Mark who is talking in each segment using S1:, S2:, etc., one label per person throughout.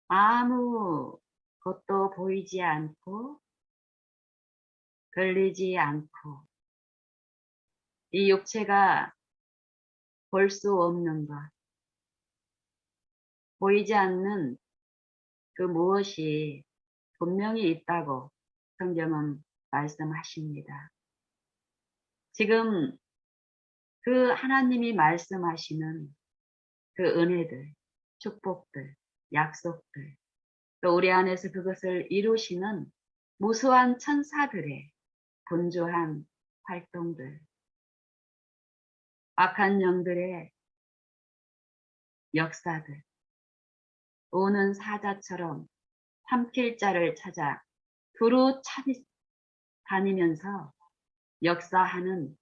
S1: 아무 것도 보이지 않고 들리지 않고 이 육체가 볼 수 없는 것, 보이지 않는 그 무엇이 분명히 있다고 성경은 말씀하십니다. 지금 그 하나님이 말씀하시는 그 은혜들, 축복들, 약속들, 또 우리 안에서 그것을 이루시는 무수한 천사들의 분주한 활동들, 악한 영들의 역사들, 오는 사자처럼 삼킬 자를 찾아 두루 다니면서 역사하는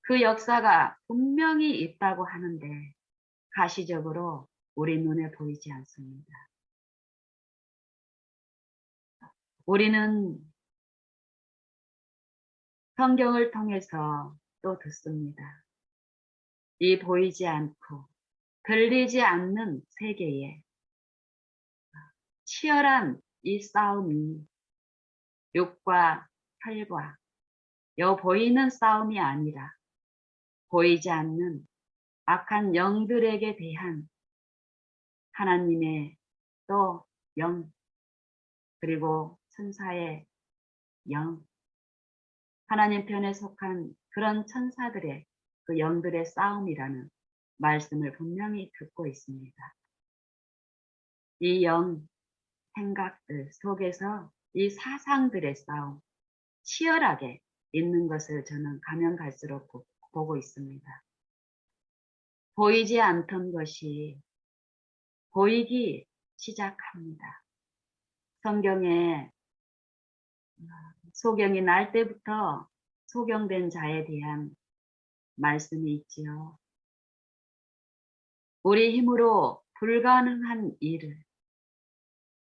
S1: 그 역사가 분명히 있다고 하는데 가시적으로 우리 눈에 보이지 않습니다. 우리는 성경을 통해서 또 듣습니다. 이 보이지 않고 들리지 않는 세계에 치열한 이 싸움이 육과 혈과 여 보이는 싸움이 아니라 보이지 않는 악한 영들에게 대한 하나님의 또 영, 그리고 천사의 영, 하나님 편에 속한 그런 천사들의 그 영들의 싸움이라는 말씀을 분명히 듣고 있습니다. 이 영, 생각들 속에서 이 사상들의 싸움, 치열하게 있는 것을 저는 가면 갈수록 보고 있습니다. 보이지 않던 것이 보이기 시작합니다. 성경에 소경이 날 때부터 소경된 자에 대한 말씀이 있지요. 우리 힘으로 불가능한 일을,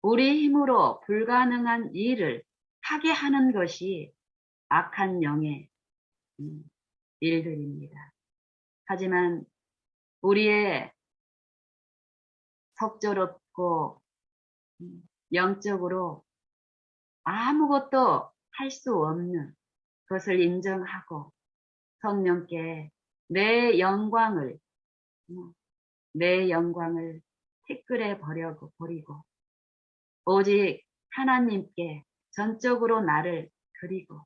S1: 우리 힘으로 불가능한 일을 하게 하는 것이 악한 영의 일들입니다. 하지만 우리의 적절없고 영적으로 아무것도 할 수 없는 것을 인정하고 성령께 내 영광을 티끌에 버리고 오직 하나님께 전적으로 나를 드리고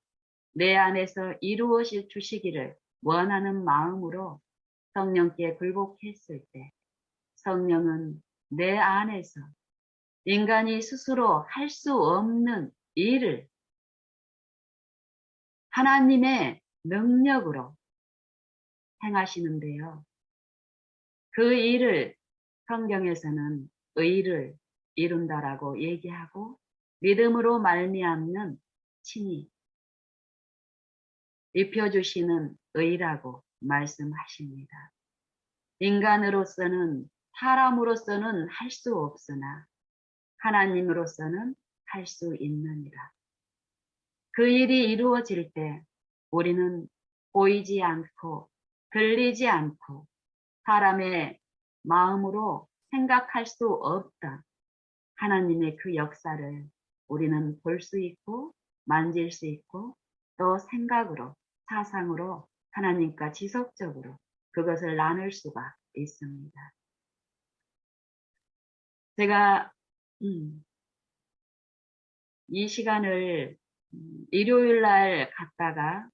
S1: 내 안에서 이루어질 주시기를 원하는 마음으로 성령께 굴복했을 때 성령은 내 안에서 인간이 스스로 할 수 없는 일을 하나님의 능력으로 행하시는데요. 그 일을 성경에서는 의를 이룬다라고 얘기하고 믿음으로 말미암는 칭이 입혀주시는 의라고 말씀하십니다. 인간으로서는 사람으로서는 할 수 없으나 하나님으로서는 할 수 있느니라. 그 일이 이루어질 때 우리는 보이지 않고 들리지 않고 사람의 마음으로 생각할 수 없다. 하나님의 그 역사를 우리는 볼 수 있고 만질 수 있고 또 생각으로 사상으로 하나님과 지속적으로 그것을 나눌 수가 있습니다. 제가 이 시간을 일요일 날 갔다가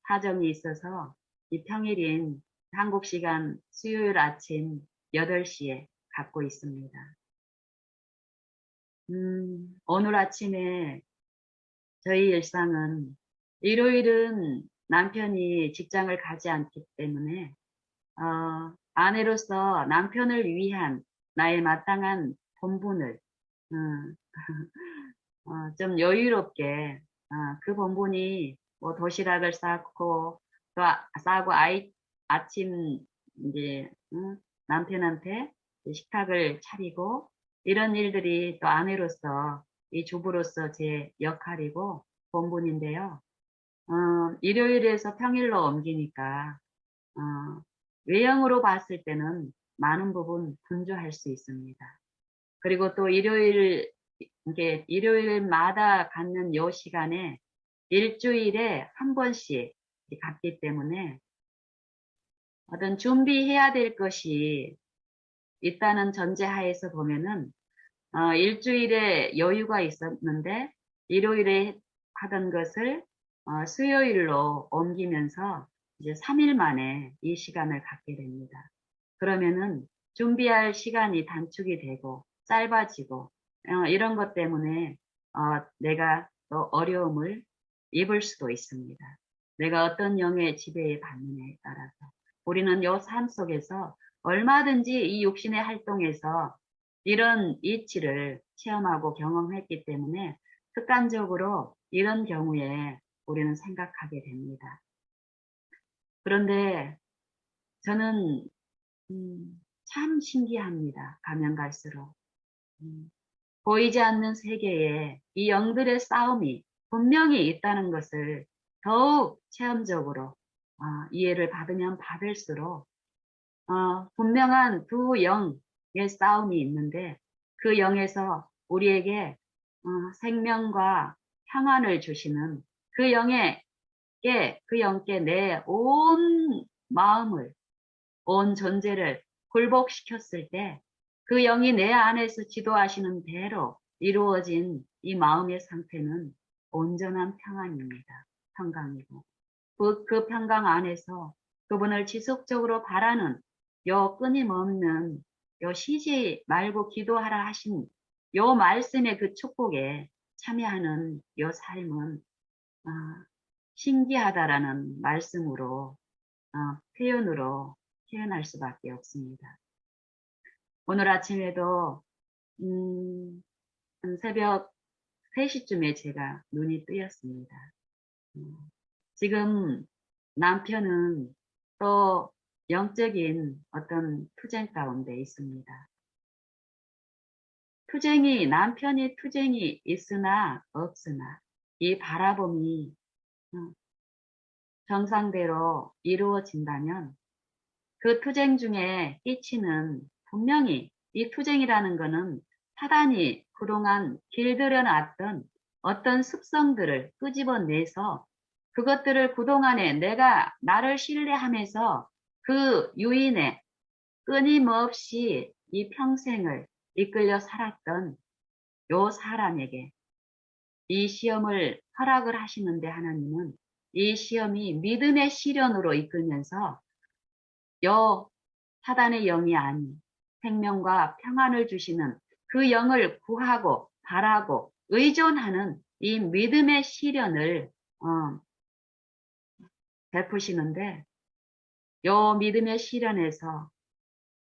S1: 사정이 있어서 이 평일인 한국 시간 수요일 아침 8시에 갖고 있습니다. 오늘 아침에 저희 일상은 일요일은 남편이 직장을 가지 않기 때문에 아내로서 남편을 위한 나의 마땅한 본분을 좀 여유롭게 그 본분이 뭐 도시락을 싸고 또 싸고 아침 이제 남편한테 식탁을 차리고 이런 일들이 또 아내로서 이 주부로서 제 역할이고 본분인데요. 일요일에서 평일로 옮기니까 외형으로 봤을 때는 많은 부분 분주할 수 있습니다. 그리고 또 이게 일요일마다 갖는 요 시간에 일주일에 한 번씩 갖기 때문에 어떤 준비해야 될 것이 있다는 전제하에서 보면은 일주일에 여유가 있었는데 일요일에 하던 것을 수요일로 옮기면서 이제 3일 만에 이 시간을 갖게 됩니다. 그러면은 준비할 시간이 단축이 되고 짧아지고 이런 것 때문에 내가 또 어려움을 입을 수도 있습니다. 내가 어떤 영의 지배에 받느냐에 따라서 우리는 요 삶 속에서 얼마든지 이 육신의 활동에서 이런 이치를 체험하고 경험했기 때문에 습관적으로 이런 경우에 우리는 생각하게 됩니다. 그런데 저는 참 신기합니다. 가면 갈수록. 보이지 않는 세계에 이 영들의 싸움이 분명히 있다는 것을 더욱 체험적으로 이해를 받으면 받을수록 분명한 두 영의 싸움이 있는데 그 영에서 우리에게 생명과 평안을 주시는 그 그 영께 내 온 마음을, 온 존재를 굴복시켰을 때 그 영이 내 안에서 지도하시는 대로 이루어진 이 마음의 상태는 온전한 평안입니다. 평강이고 그 평강 안에서 그분을 지속적으로 바라는 요 끊임없는 요 쉬지 말고 기도하라 하신 요 말씀의 그 축복에 참여하는 요 삶은 신기하다라는 말씀으로 표현할 수밖에 없습니다. 오늘 아침에도 한 새벽 3시쯤에 제가 눈이 뜨였습니다. 지금 남편은 또 영적인 어떤 투쟁 가운데 있습니다. 남편이 투쟁이 있으나 없으나 이 바라봄이 정상대로 이루어진다면 그 투쟁 중에 끼치는 분명히 이 투쟁이라는 것은 사단이 그동안 길들여 놨던 어떤 습성들을 끄집어내서 그것들을 그동안에 내가 나를 신뢰하면서 그 유인에 끊임없이 이 평생을 이끌려 살았던 요 사람에게 이 시험을 허락을 하시는데 하나님은 이 시험이 믿음의 시련으로 이끌면서 요 사단의 영이 아닌 생명과 평안을 주시는 그 영을 구하고 바라고 의존하는 이 믿음의 시련을 베푸시는데 요 믿음의 시련에서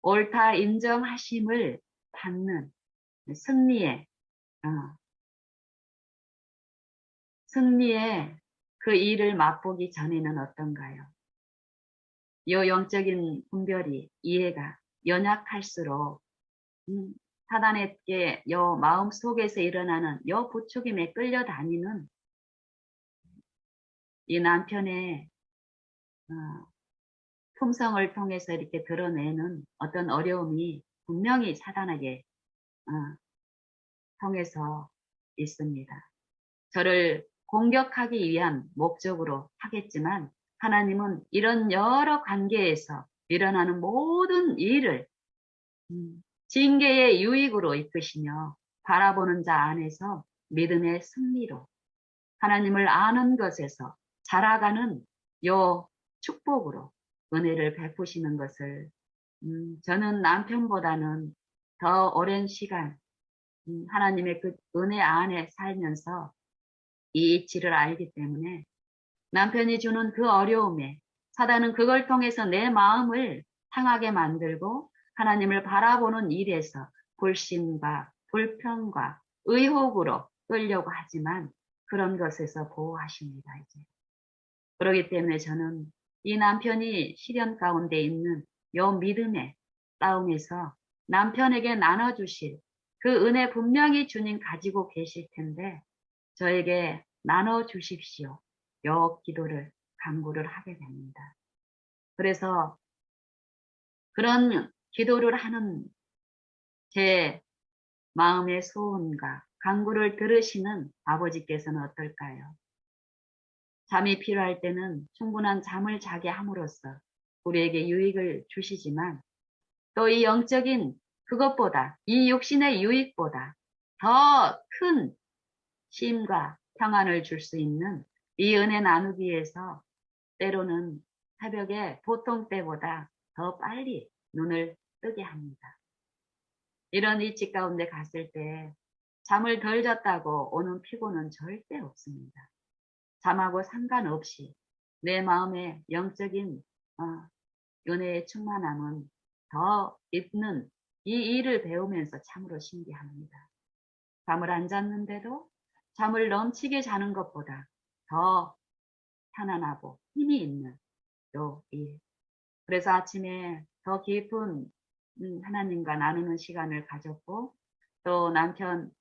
S1: 옳다 인정하심을 받는 승리의 그 일을 맛보기 전에는 어떤가요? 요 영적인 분별이 이해가 연약할수록 사단에게 요 마음 속에서 일어나는 요 부추김에 끌려다니는 이 남편의 품성을 통해서 이렇게 드러내는 어떤 어려움이 분명히 사단에게 통해서 있습니다. 저를 공격하기 위한 목적으로 하겠지만 하나님은 이런 여러 관계에서 일어나는 모든 일을 징계의 유익으로 이끄시며 바라보는 자 안에서 믿음의 승리로 하나님을 아는 것에서 자라가는 요 축복으로 은혜를 베푸시는 것을 저는 남편보다는 더 오랜 시간 하나님의 그 은혜 안에 살면서 이 이치를 알기 때문에 남편이 주는 그 어려움에 사단은 그걸 통해서 내 마음을 상하게 만들고 하나님을 바라보는 일에서 불신과 불평과 의혹으로 끌려고 하지만 그런 것에서 보호하십니다. 이제 그렇기 때문에 저는 이 남편이 시련 가운데 있는 요 믿음의 싸움에서 남편에게 나눠주실 그 은혜 분명히 주님 가지고 계실 텐데 저에게 나눠주십시오. 요 기도를 간구를 하게 됩니다. 그래서 그런 기도를 하는 제 마음의 소원과 간구를 들으시는 아버지께서는 어떨까요? 잠이 필요할 때는 충분한 잠을 자게 함으로써 우리에게 유익을 주시지만 또 이 영적인 그것보다 이 육신의 유익보다 더 큰 쉼과 평안을 줄 수 있는 이 은혜 나누기 위해서 때로는 새벽에 보통 때보다 더 빨리 눈을 뜨게 합니다. 이런 위치 가운데 갔을 때 잠을 덜 잤다고 오는 피곤은 절대 없습니다. 잠하고 상관없이 내 마음의 영적인 은혜의 충만함은 더 있는 이 일을 배우면서 참으로 신기합니다. 잠을 안 잤는데도 잠을 넘치게 자는 것보다 더 편안하고 힘이 있는 요 일. 그래서 아침에 더 깊은 하나님과 나누는 시간을 가졌고 또 남편을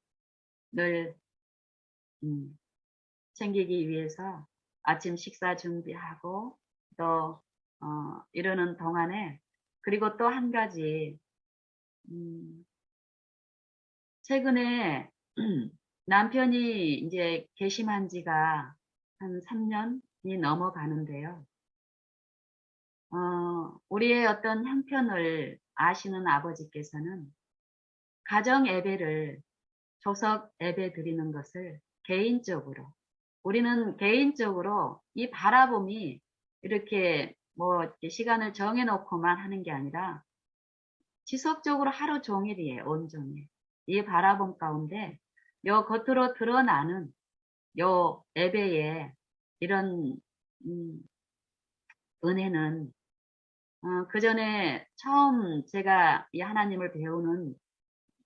S1: 음, 챙기기 위해서 아침 식사 준비하고 또 이러는 동안에 그리고 또 한 가지 최근에 남편이 이제 개심한 지가 한 3년이 넘어가는데요. 우리의 어떤 형편을 아시는 아버지께서는 가정 예배를 조석 예배 드리는 것을 개인적으로 우리는 개인적으로 이 바라봄이 이렇게 뭐 이렇게 시간을 정해놓고만 하는 게 아니라 지속적으로 하루 종일이에요. 온종일. 이 바라봄 가운데 요 겉으로 드러나는 요 예배의 이런 음, 은혜는 그 전에 처음 제가 이 하나님을 배우는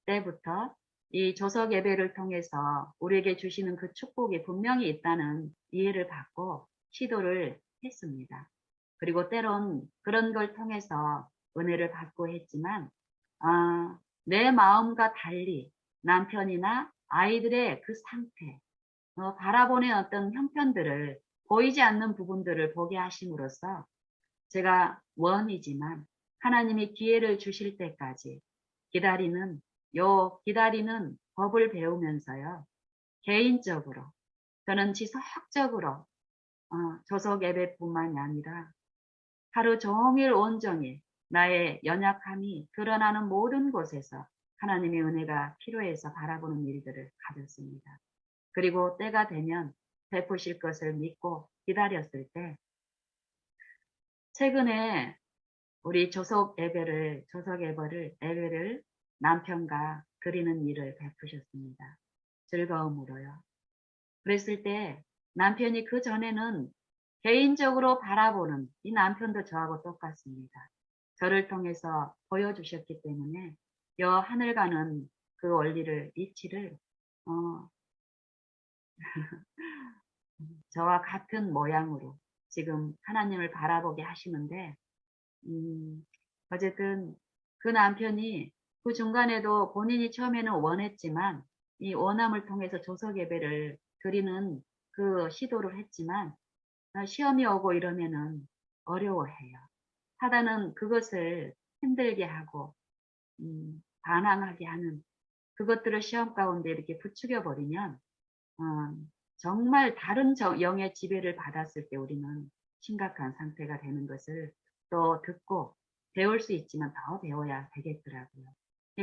S1: 때부터 이 조석 예배를 통해서 우리에게 주시는 그 축복이 분명히 있다는 이해를 받고 시도를 했습니다. 그리고 때론 그런 걸 통해서 은혜를 받고 했지만 내 마음과 달리 남편이나 아이들의 그 상태, 바라보는 어떤 형편들을 보이지 않는 부분들을 보게 하심으로써 제가 원이지만 하나님이 기회를 주실 때까지 기다리는 법을 배우면서요. 개인적으로 저는 지속적으로 조석 예배뿐만이 아니라 하루 종일 온종일 나의 연약함이 드러나는 모든 곳에서 하나님의 은혜가 필요해서 바라보는 일들을 가졌습니다. 그리고 때가 되면 베푸실 것을 믿고 기다렸을 때 최근에 우리 조석 예배를 남편과 드리는 일을 베푸셨습니다. 즐거움으로요. 그랬을 때 남편이 그 전에는 개인적으로 바라보는 이 남편도 저하고 똑같습니다. 저를 통해서 보여주셨기 때문에 여 하늘과는 그 원리를 이치를 어, 저와 같은 모양으로 지금 하나님을 바라보게 하시는데 어쨌든 그 남편이 그 중간에도 본인이 처음에는 원했지만 이 원함을 통해서 조석 예배를 드리는 그 시도를 했지만 시험이 오고 이러면은 어려워해요. 사단은 그것을 힘들게 하고 반항하게 하는 그것들을 시험 가운데 이렇게 부추겨 버리면 정말 다른 영의 지배를 받았을 때 우리는 심각한 상태가 되는 것을 또 듣고 배울 수 있지만 더 배워야 되겠더라고요.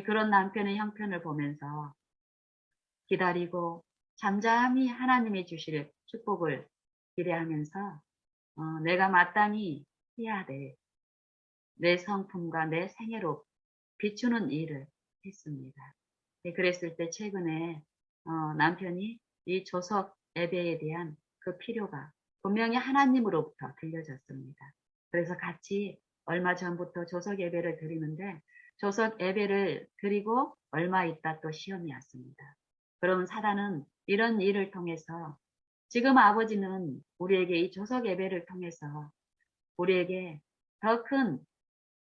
S1: 그런 남편의 형편을 보면서 기다리고 잠잠히 하나님이 주실 축복을 기대하면서 내가 마땅히 해야 될 내 성품과 내 생애로 비추는 일을 했습니다. 그랬을 때 최근에 남편이 이 조석 예배에 대한 그 필요가 분명히 하나님으로부터 들려졌습니다. 그래서 같이 얼마 전부터 조석 예배를 드리는데 조석 예배를 드리고 얼마 있다 또 시험이 왔습니다. 그럼 사단은 이런 일을 통해서 지금 아버지는 우리에게 이 조석 예배를 통해서 우리에게 더 큰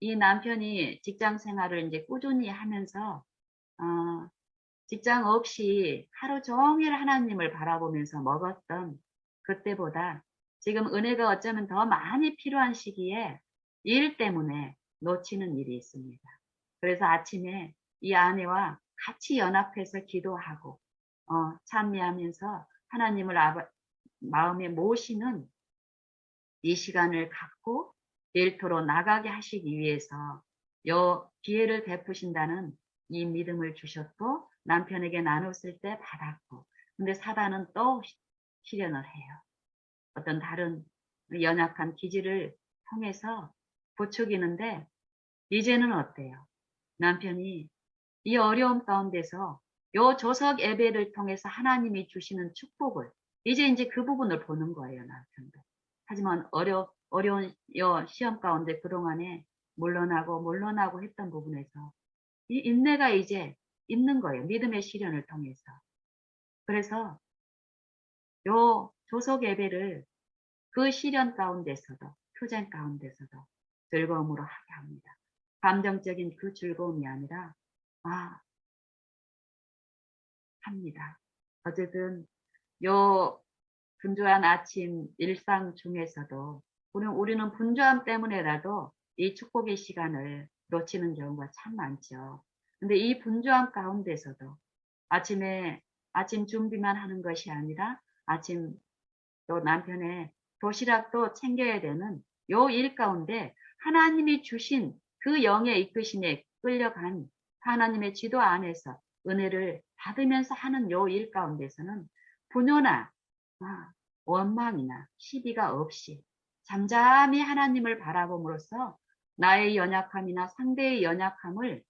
S1: 이 남편이 직장 생활을 이제 꾸준히 하면서 직장 없이 하루 종일 하나님을 바라보면서 먹었던 그때보다 지금 은혜가 어쩌면 더 많이 필요한 시기에 일 때문에 놓치는 일이 있습니다. 그래서 아침에 이 아내와 같이 연합해서 기도하고 찬미하면서 하나님을 마음에 모시는 이 시간을 갖고 일터로 나가게 하시기 위해서 요 기회를 베푸신다는 이 믿음을 주셨고 남편에게 나눴을 때 받았고 근데 사단은 또 실현을 해요. 어떤 다른 연약한 기질을 통해서 부추기는데 이제는 어때요? 남편이 이 어려움 가운데서 요 조석 예배를 통해서 하나님이 주시는 축복을 이제 그 부분을 보는 거예요, 남편도. 하지만 어려운 요 시험 가운데 그동안에 물러나고 했던 부분에서 이 인내가 이제 있는 거예요. 믿음의 시련을 통해서. 그래서 요 조석 예배를 그 시련 가운데서도 투쟁 가운데서도 즐거움으로 하게 합니다. 감정적인 그 즐거움이 아니라 합니다. 어쨌든 요 분주한 아침 일상 중에서도 우리는 분주함 때문에라도 이 축복의 시간을 놓치는 경우가 참 많죠. 근데 이 분주함 가운데서도 아침 준비만 하는 것이 아니라 아침 또 남편의 도시락도 챙겨야 되는 요 일 가운데 하나님이 주신 그 영의 이끄심에 끌려간 하나님의 지도 안에서 은혜를 받으면서 하는 요 일 가운데서는 분노나 원망이나 시비가 없이 잠잠히 하나님을 바라봄으로써 나의 연약함이나 상대의 연약함을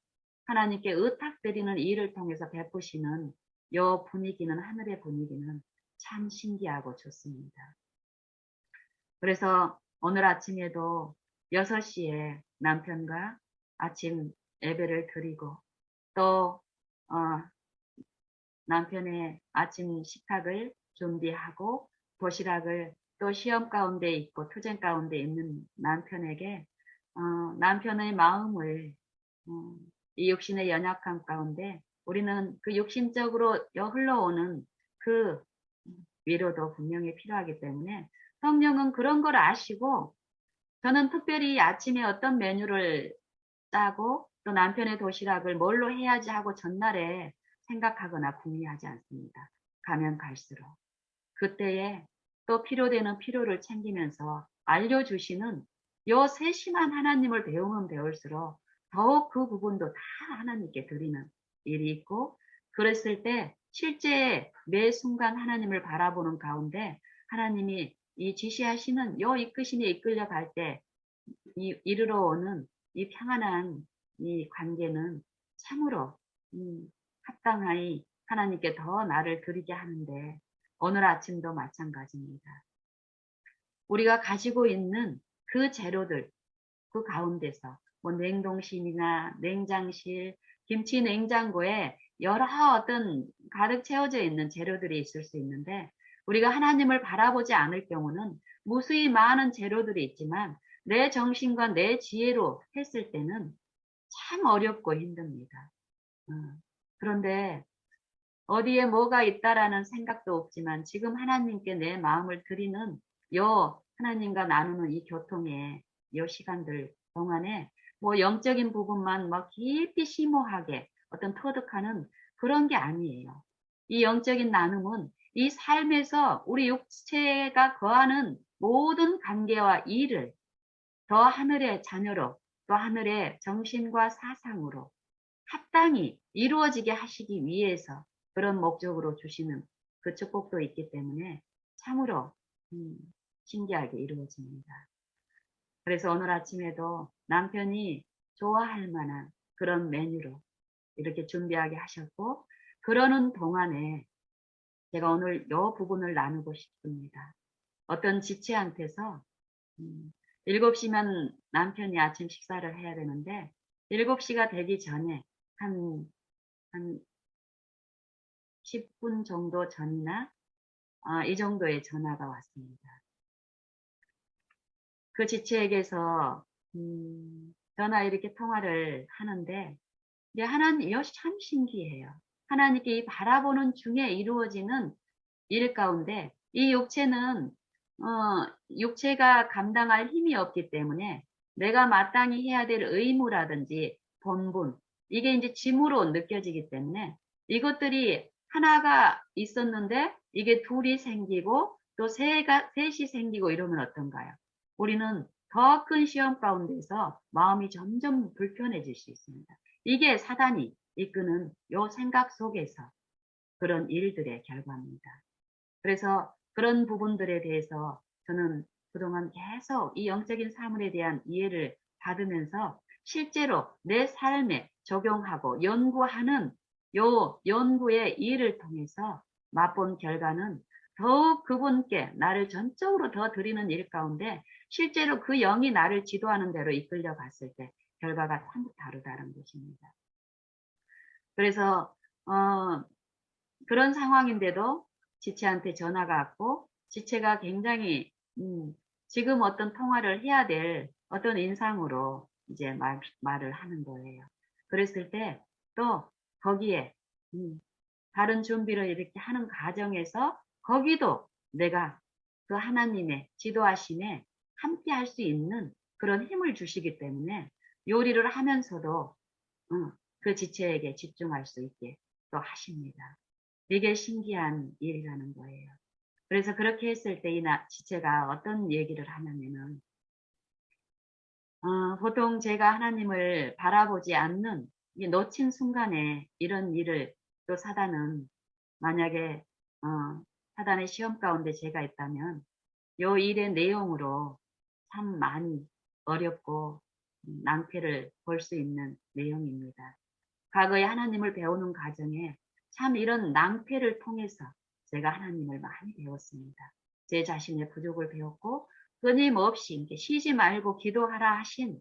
S1: 하나님께 의탁드리는 일을 통해서 베푸시는 요 분위기는 하늘의 분위기는 참 신기하고 좋습니다. 그래서 오늘 아침에도 6시에 남편과 아침 예배를 드리고 또 남편의 아침 식탁을 준비하고 도시락을 또 시험 가운데 있고 투쟁 가운데 있는 남편에게 남편의 마음을 이 육신의 연약함 가운데 우리는 그 육신적으로 흘러오는 그 위로도 분명히 필요하기 때문에 성령은 그런 걸 아시고 저는 특별히 아침에 어떤 메뉴를 짜고 또 남편의 도시락을 뭘로 해야지 하고 전날에 생각하거나 궁리하지 않습니다. 가면 갈수록 그때에 또 필요되는 필요를 챙기면서 알려주시는 요 세심한 하나님을 배우면 배울수록 더욱 그 부분도 다 하나님께 드리는 일이 있고 그랬을 때 실제 매 순간 하나님을 바라보는 가운데 하나님이 이 지시하시는 요 이끄심에 이끌려 갈 때 이르러 오는 이 평안한 이 관계는 참으로 합당하니 하나님께 더 나를 드리게 하는데 오늘 아침도 마찬가지입니다. 우리가 가지고 있는 그 재료들 그 가운데서 뭐 냉동실이나 냉장실, 김치 냉장고에 여러 어떤 가득 채워져 있는 재료들이 있을 수 있는데 우리가 하나님을 바라보지 않을 경우는 무수히 많은 재료들이 있지만 내 정신과 내 지혜로 했을 때는 참 어렵고 힘듭니다. 그런데 어디에 뭐가 있다라는 생각도 없지만 지금 하나님께 내 마음을 드리는 요 하나님과 나누는 이 교통의 요 시간들 동안에 뭐 영적인 부분만 막 깊이 심오하게 어떤 터득하는 그런 게 아니에요. 이 영적인 나눔은 이 삶에서 우리 육체가 거하는 모든 관계와 일을 더 하늘의 자녀로 또 하늘의 정신과 사상으로 합당히 이루어지게 하시기 위해서 그런 목적으로 주시는 그 축복도 있기 때문에 참으로 신기하게 이루어집니다. 그래서 오늘 아침에도 남편이 좋아할 만한 그런 메뉴로 이렇게 준비하게 하셨고 그러는 동안에 제가 오늘 이 부분을 나누고 싶습니다. 어떤 지체한테서 7시면 남편이 아침 식사를 해야 되는데 7시가 되기 전에 한 10분 정도 전이나 이 정도의 전화가 왔습니다. 그 지체에게서 전화 이렇게 통화를 하는데 이제 하나님 이것이 참 신기해요. 하나님께 이 바라보는 중에 이루어지는 일 가운데 이 육체가 감당할 힘이 없기 때문에 내가 마땅히 해야 될 의무라든지 본분 이게 이제 짐으로 느껴지기 때문에 이것들이 하나가 있었는데 이게 둘이 생기고 또 셋이 생기고 이러면 어떤가요? 우리는 더 큰 시험 가운데서 마음이 점점 불편해질 수 있습니다. 이게 사단이 이끄는 요 생각 속에서 그런 일들의 결과입니다. 그래서 그런 부분들에 대해서 저는 그동안 계속 이 영적인 사물에 대한 이해를 받으면서 실제로 내 삶에 적용하고 연구하는 요 연구의 일을 통해서 맛본 결과는 더욱 그분께 나를 전적으로 더 드리는 일 가운데 실제로 그 영이 나를 지도하는 대로 이끌려 갔을 때 결과가 참 다르다는 것입니다. 그래서 그런 상황인데도 지체한테 전화가 왔고 지체가 굉장히 지금 어떤 통화를 해야 될 어떤 인상으로 이제 말을 하는 거예요. 그랬을 때 또 거기에 다른 준비를 이렇게 하는 과정에서 거기도 내가 그 하나님의 지도하심에 함께 할 수 있는 그런 힘을 주시기 때문에 요리를 하면서도 그 지체에게 집중할 수 있게 또 하십니다. 되게 신기한 일이라는 거예요. 그래서 그렇게 했을 때 이 지체가 어떤 얘기를 하냐면은 보통 제가 하나님을 바라보지 않는 놓친 순간에 이런 일을 또 사단은 만약에 사단의 시험 가운데 제가 있다면 요 일의 내용으로 참 많이 어렵고 낭패를 볼 수 있는 내용입니다. 과거에 하나님을 배우는 과정에 참 이런 낭패를 통해서 제가 하나님을 많이 배웠습니다. 제 자신의 부족을 배웠고 끊임없이 이렇게 쉬지 말고 기도하라 하신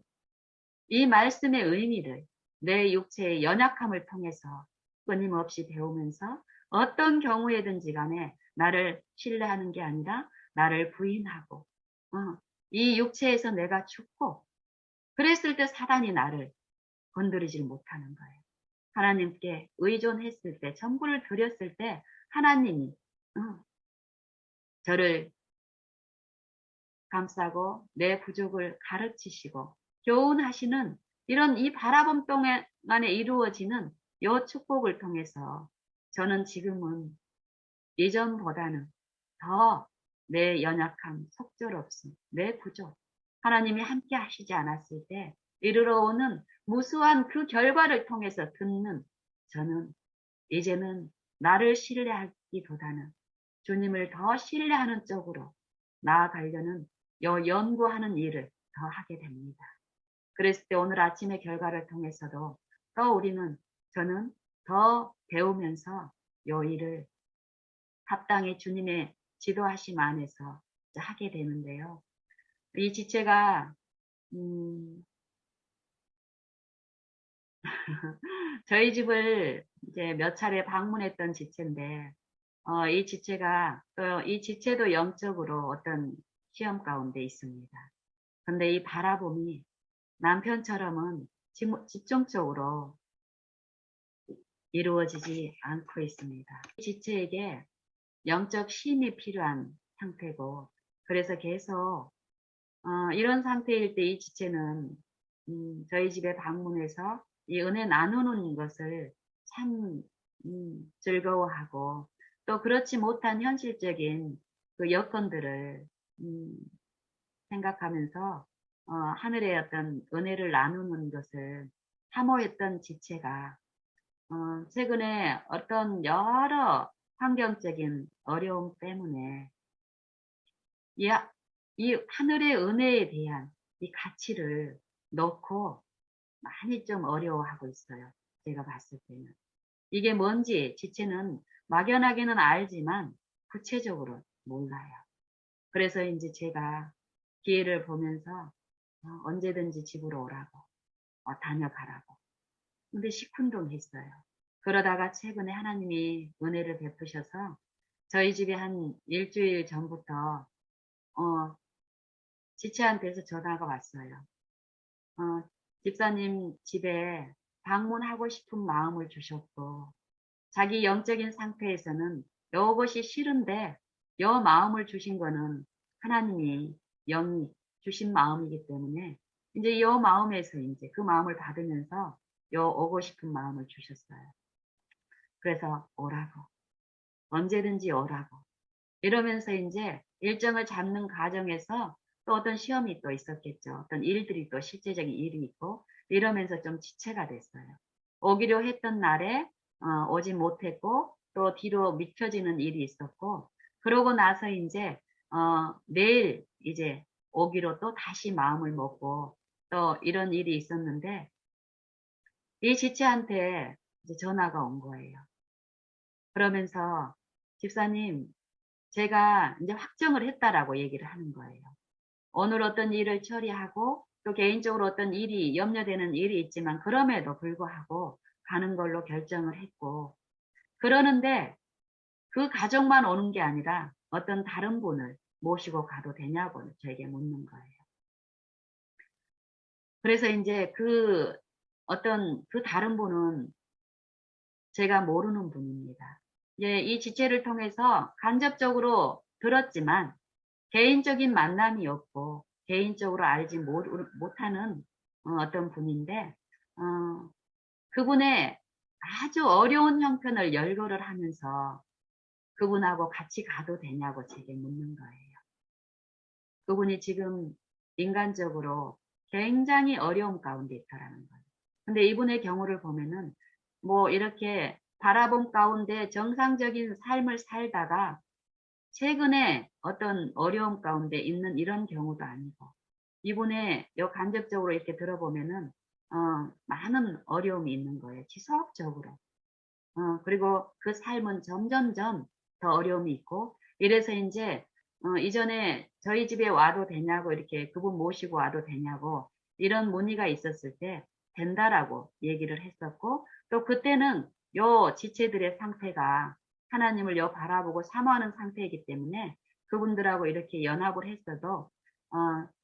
S1: 이 말씀의 의미를 내 육체의 연약함을 통해서 끊임없이 배우면서 어떤 경우에든지 간에 나를 신뢰하는 게 아니라 나를 부인하고 이 육체에서 내가 죽고 그랬을 때 사단이 나를 건드리질 못하는 거예요. 하나님께 의존했을 때, 전부를 드렸을 때 하나님이 저를 감싸고 내 부족을 가르치시고 교훈하시는 이런 이 바라봄 동안에 이루어지는 이 축복을 통해서 저는 지금은 예전보다는 더 내 연약함, 속절없음, 내 부족, 하나님이 함께 하시지 않았을 때 이르러 오는 무수한 그 결과를 통해서 듣는 저는 이제는 나를 신뢰하기보다는 주님을 더 신뢰하는 쪽으로 나아가려는 연구하는 일을 더 하게 됩니다. 그랬을 때 오늘 아침의 결과를 통해서도 더 저는 더 배우면서 이 일을 합당히 주님의 지도하심 안에서 하게 되는데요. 이 지체가 저희 집을 이제 몇 차례 방문했던 지체인데 이 지체가 또 이 지체도 영적으로 어떤 시험 가운데 있습니다. 근데 이 바라봄이 남편처럼은 집중적으로 이루어지지 않고 있습니다. 이 지체에게 영적 힘이 필요한 상태고 그래서 계속 이런 상태일 때 이 지체는 저희 집에 방문해서 이 은혜 나누는 것을 참 즐거워하고 또 그렇지 못한 현실적인 그 여건들을 음, 생각하면서 하늘의 어떤 은혜를 나누는 것을 사모했던 지체가 최근에 어떤 여러 환경적인 어려움 때문에 이, 이 하늘의 은혜에 대한 이 가치를 놓고 많이 좀 어려워하고 있어요. 제가 봤을 때는. 이게 뭔지 지체는 막연하게는 알지만 구체적으로 몰라요. 그래서 이제 제가 기회를 보면서 언제든지 집으로 오라고, 다녀가라고. 근데 시큰둥했어요. 그러다가 최근에 하나님이 은혜를 베푸셔서 저희 집에 한 일주일 전부터 지체한테서 전화가 왔어요. 집사님 집에 방문하고 싶은 마음을 주셨고 자기 영적인 상태에서는 이것이 싫은데 이 마음을 주신 거는 하나님이 영이 주신 마음이기 때문에 이제 이 마음에서 이제 그 마음을 받으면서 오고 싶은 마음을 주셨어요. 그래서 오라고. 언제든지 오라고. 이러면서 이제 일정을 잡는 과정에서 또 어떤 시험이 또 있었겠죠. 어떤 일들이 또 실제적인 일이 있고 이러면서 좀 지체가 됐어요. 오기로 했던 날에 오지 못했고 또 뒤로 미뤄지는 일이 있었고 그러고 나서 이제 내일 이제 오기로 또 다시 마음을 먹고 또 이런 일이 있었는데 이 지체한테 이제 전화가 온 거예요. 그러면서 집사님 제가 이제 확정을 했다라고 얘기를 하는 거예요. 오늘 어떤 일을 처리하고 또 개인적으로 어떤 일이 염려되는 일이 있지만 그럼에도 불구하고 가는 걸로 결정을 했고 그러는데 그 가족만 오는 게 아니라 어떤 다른 분을 모시고 가도 되냐고 저에게 묻는 거예요. 그래서 이제 그 어떤 그 다른 분은 제가 모르는 분입니다. 예, 이 지체를 통해서 간접적으로 들었지만 개인적인 만남이 없고 개인적으로 알지 못하는 어떤 분인데 그분의 아주 어려운 형편을 열거를 하면서 그분하고 같이 가도 되냐고 제게 묻는 거예요. 그분이 지금 인간적으로 굉장히 어려움 가운데 있다라는 거예요. 근데 이분의 경우를 보면은 뭐 이렇게 바라본 가운데 정상적인 삶을 살다가 최근에 어떤 어려움 가운데 있는 이런 경우도 아니고 이분의 간접적으로 이렇게 들어보면은 많은 어려움이 있는 거예요. 지속적으로. 그리고 그 삶은 점점점 더 어려움이 있고 이래서 이제 이전에 저희 집에 와도 되냐고 이렇게 그분 모시고 와도 되냐고 이런 문의가 있었을 때 된다라고 얘기를 했었고 또 그때는 요 지체들의 상태가 하나님을 바라보고 사모하는 상태이기 때문에 그분들하고 이렇게 연합을 했어도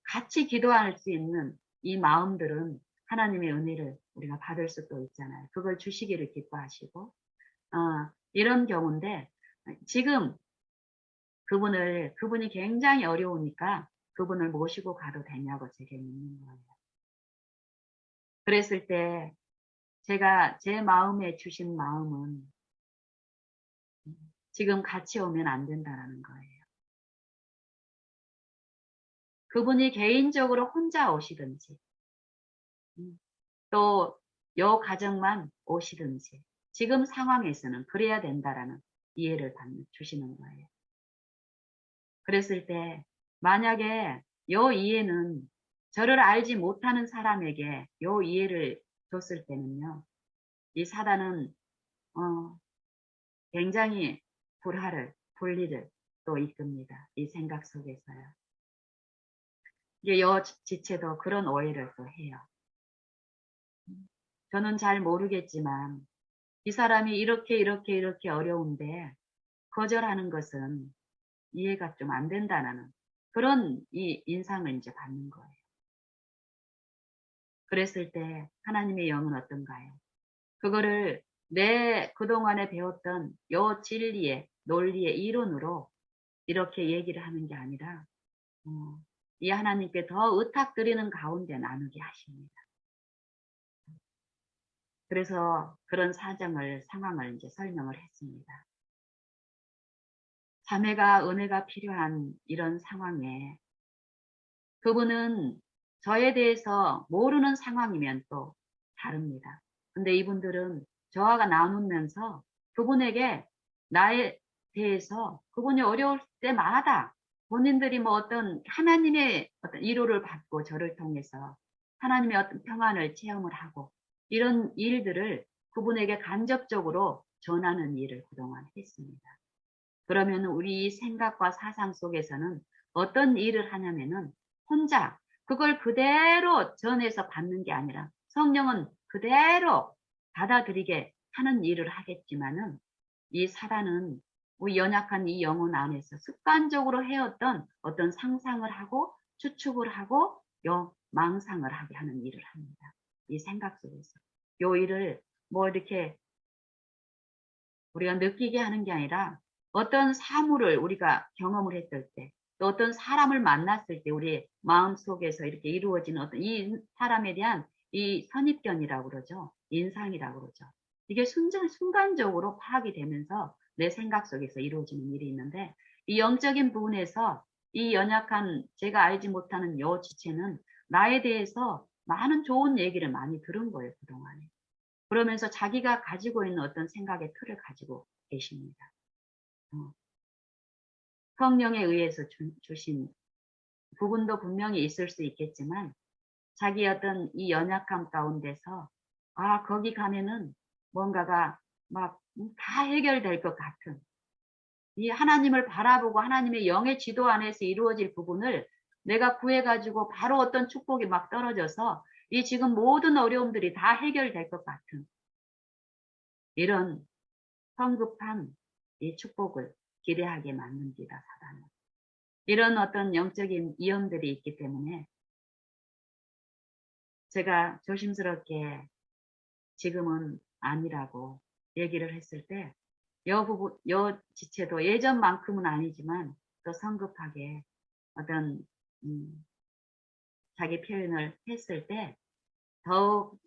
S1: 같이 기도할 수 있는 이 마음들은 하나님의 은혜를 우리가 받을 수도 있잖아요. 그걸 주시기를 기뻐하시고 이런 경우인데 지금 그분이 굉장히 어려우니까 그분을 모시고 가도 되냐고 제게 묻는 거예요. 그랬을 때 제가 제 마음에 주신 마음은 지금 같이 오면 안 된다라는 거예요. 그분이 개인적으로 혼자 오시든지 또 요 가정만 오시든지 지금 상황에서는 그래야 된다라는 이해를 주시는 거예요. 그랬을 때 만약에 요 이해는 저를 알지 못하는 사람에게 요 이해를 줬을 때는요. 이 사단은 굉장히 분리를 또 이끕니다. 이 생각 속에서요. 이게 요 지체도 그런 오해를 또 해요. 저는 잘 모르겠지만 이 사람이 이렇게 어려운데 거절하는 것은 이해가 좀 안 된다는 그런 이 인상을 이제 받는 거예요. 그랬을 때 하나님의 영은 어떤가요? 그거를 내 그동안에 배웠던 요 진리의 논리의 이론으로 이렇게 얘기를 하는 게 아니라 이 하나님께 더 의탁드리는 가운데 나누게 하십니다. 그래서 그런 상황을 이제 설명을 했습니다. 자매가 은혜가 필요한 이런 상황에 그분은 저에 대해서 모르는 상황이면 또 다릅니다. 근데 이분들은 저와 나누면서 그분에게 나에 대해서 그분이 어려울 때마다 본인들이 뭐 어떤 하나님의 어떤 위로를 받고 저를 통해서 하나님의 어떤 평안을 체험을 하고 이런 일들을 그분에게 간접적으로 전하는 일을 그동안 했습니다. 그러면 우리 생각과 사상 속에서는 어떤 일을 하냐면은 혼자 그걸 그대로 전해서 받는 게 아니라 성령은 그대로 받아들이게 하는 일을 하겠지만은 이 사단은 우리 연약한 이 영혼 안에서 습관적으로 해왔던 어떤 상상을 하고 추측을 하고 망상을 하게 하는 일을 합니다. 이 생각 속에서. 요 일을 뭐 이렇게 우리가 느끼게 하는 게 아니라 어떤 사물을 우리가 경험을 했을 때, 또 어떤 사람을 만났을 때 우리 마음속에서 이렇게 이루어지는 어떤 이 사람에 대한 이 선입견이라고 그러죠. 인상이라고 그러죠. 이게 순간적으로 파악이 되면서 내 생각 속에서 이루어지는 일이 있는데 이 영적인 부분에서 이 연약한 제가 알지 못하는 요 지체는 나에 대해서 많은 좋은 얘기를 많이 들은 거예요, 그동안에. 그러면서 자기가 가지고 있는 어떤 생각의 틀을 가지고 계십니다. 어, 성령에 의해서 주신 부분도 분명히 있을 수 있겠지만 자기 어떤 이 연약함 가운데서 아, 거기 가면은 뭔가가 막 다 해결될 것 같은 이 하나님을 바라보고 하나님의 영의 지도 안에서 이루어질 부분을 내가 구해가지고 바로 어떤 축복이 막 떨어져서 이 지금 모든 어려움들이 다 해결될 것 같은 이런 성급한 이 축복을 기대하게 만듭니다, 사단은. 이런 어떤 영적인 위험들이 있기 때문에 제가 조심스럽게 지금은 아니라고 얘기를 했을 때, 여 지체도 예전만큼은 아니지만 또 성급하게 어떤, 자기 표현을 했을 때 더욱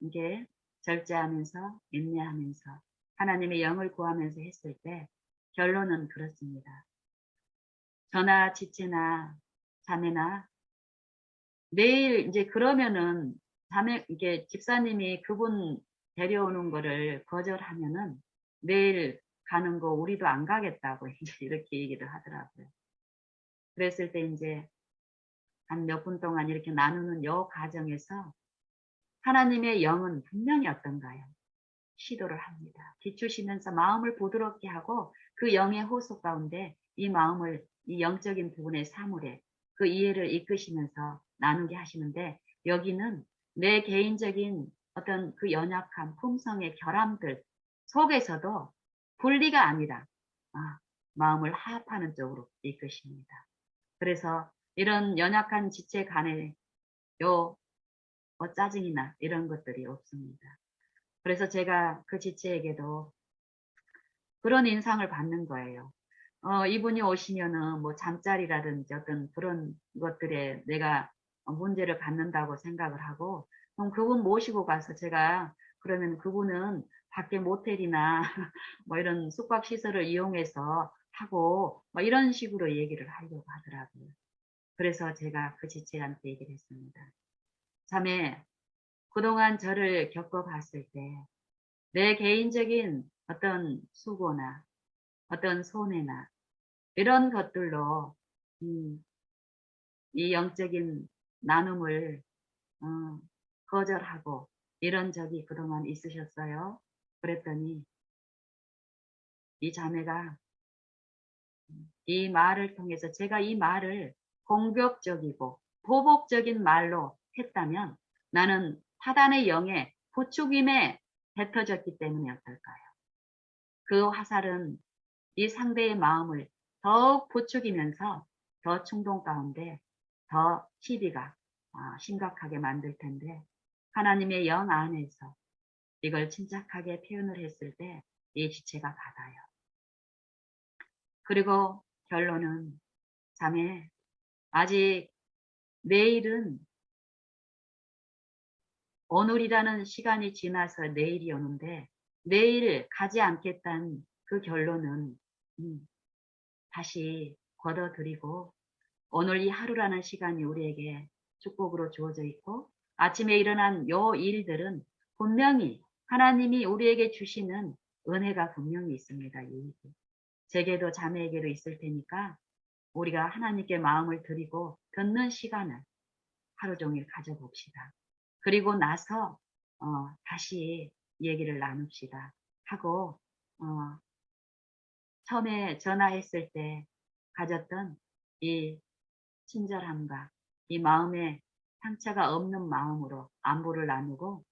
S1: 이게 절제하면서 인내하면서 하나님의 영을 구하면서 했을 때 결론은 그렇습니다. 저나 지체나 자매나 내일 이제 그러면은 자매 이게 집사님이 그분 데려오는 거를 거절하면은 내일 가는 거 우리도 안 가겠다고 이제 이렇게 얘기를 하더라고요. 그랬을 때 이제 한 몇 분 동안 이렇게 나누는 요 과정에서 하나님의 영은 분명히 어떤가요? 시도를 합니다. 비추시면서 마음을 부드럽게 하고 그 영의 호소 가운데 이 마음을 이 영적인 부분의 사물에 그 이해를 이끄시면서 나누게 하시는데 여기는 내 개인적인 어떤 그 연약한 품성의 결함들 속에서도 분리가 아니라 마음을 화합하는 쪽으로 이끄십니다. 그래서 이런 연약한 지체 간에 짜증이나 이런 것들이 없습니다. 그래서 제가 그 지체에게도 그런 인상을 받는 거예요. 이분이 오시면은 뭐 잠자리라든지 어떤 그런 것들에 내가 문제를 갖는다고 생각을 하고, 그럼 그분 모시고 가서 제가 그러면 그분은 밖에 모텔이나 뭐 이런 숙박시설을 이용해서 하고 뭐 이런 식으로 얘기를 하려고 하더라고요. 그래서 제가 그 지체한테 얘기를 했습니다. 자매, 그동안 저를 겪어봤을 때 내 개인적인 어떤 수고나 어떤 손해나 이런 것들로 이 영적인 나눔을 어, 거절하고 이런 적이 그동안 있으셨어요. 그랬더니 이 자매가 이 말을 통해서 제가 이 말을 공격적이고 보복적인 말로 했다면 나는 사단의 영에 부추김에 뱉어졌기 때문에 어떨까요? 그 화살은 이 상대의 마음을 더욱 부추기면서 더 충동 가운데 더 시비가 심각하게 만들 텐데 하나님의 영 안에서 이걸 침착하게 표현을 했을 때 이 지체가 받아요. 그리고 결론은 자매 아직 내일은 오늘이라는 시간이 지나서 내일이 오는데 내일 가지 않겠다는 그 결론은 다시 걷어들이고 오늘 이 하루라는 시간이 우리에게 축복으로 주어져 있고 아침에 일어난 요 일들은 분명히 하나님이 우리에게 주시는 은혜가 분명히 있습니다. 제게도 자매에게도 있을 테니까 우리가 하나님께 마음을 드리고 듣는 시간을 하루 종일 가져봅시다. 그리고 나서 다시 얘기를 나눕시다 하고 처음에 전화했을 때 가졌던 이 친절함과 이 마음에 상처가 없는 마음으로 안부를 나누고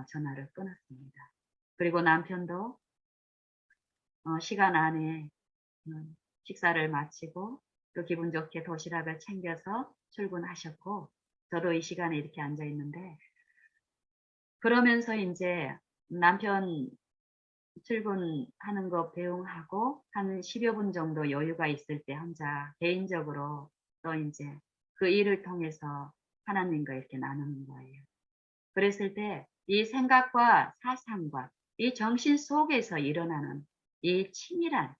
S1: 전화를 끊었습니다. 그리고 남편도 시간 안에 식사를 마치고 또 기분 좋게 도시락을 챙겨서 출근하셨고 저도 이 시간에 이렇게 앉아 있는데 그러면서 이제 남편 출근하는 거 배웅하고 한 10여 분 정도 여유가 있을 때 혼자 개인적으로 또 이제 그 일을 통해서 하나님과 이렇게 나누는 거예요. 그랬을 때 이 생각과 사상과 이 정신 속에서 일어나는 이 치밀한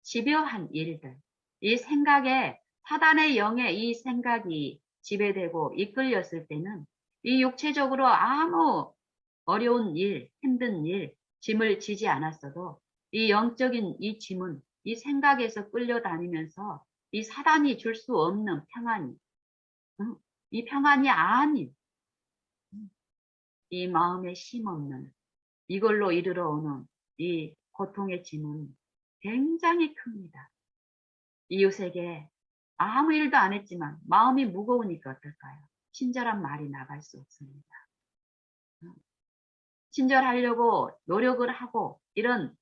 S1: 집요한 일들, 이 생각에 사단의 영에 이 생각이 지배되고 이끌렸을 때는 이 육체적으로 아무 어려운 일, 힘든 일, 짐을 지지 않았어도 이 영적인 이 짐은 이 생각에서 끌려다니면서 이 사단이 줄 수 없는 평안이, 이 평안이 아닌 이 마음에 쉼없는 이걸로 이르러 오는 이 고통의 짐은 굉장히 큽니다. 이웃에게 아무 일도 안 했지만 마음이 무거우니까 어떨까요? 친절한 말이 나갈 수 없습니다. 친절하려고 노력을 하고 이런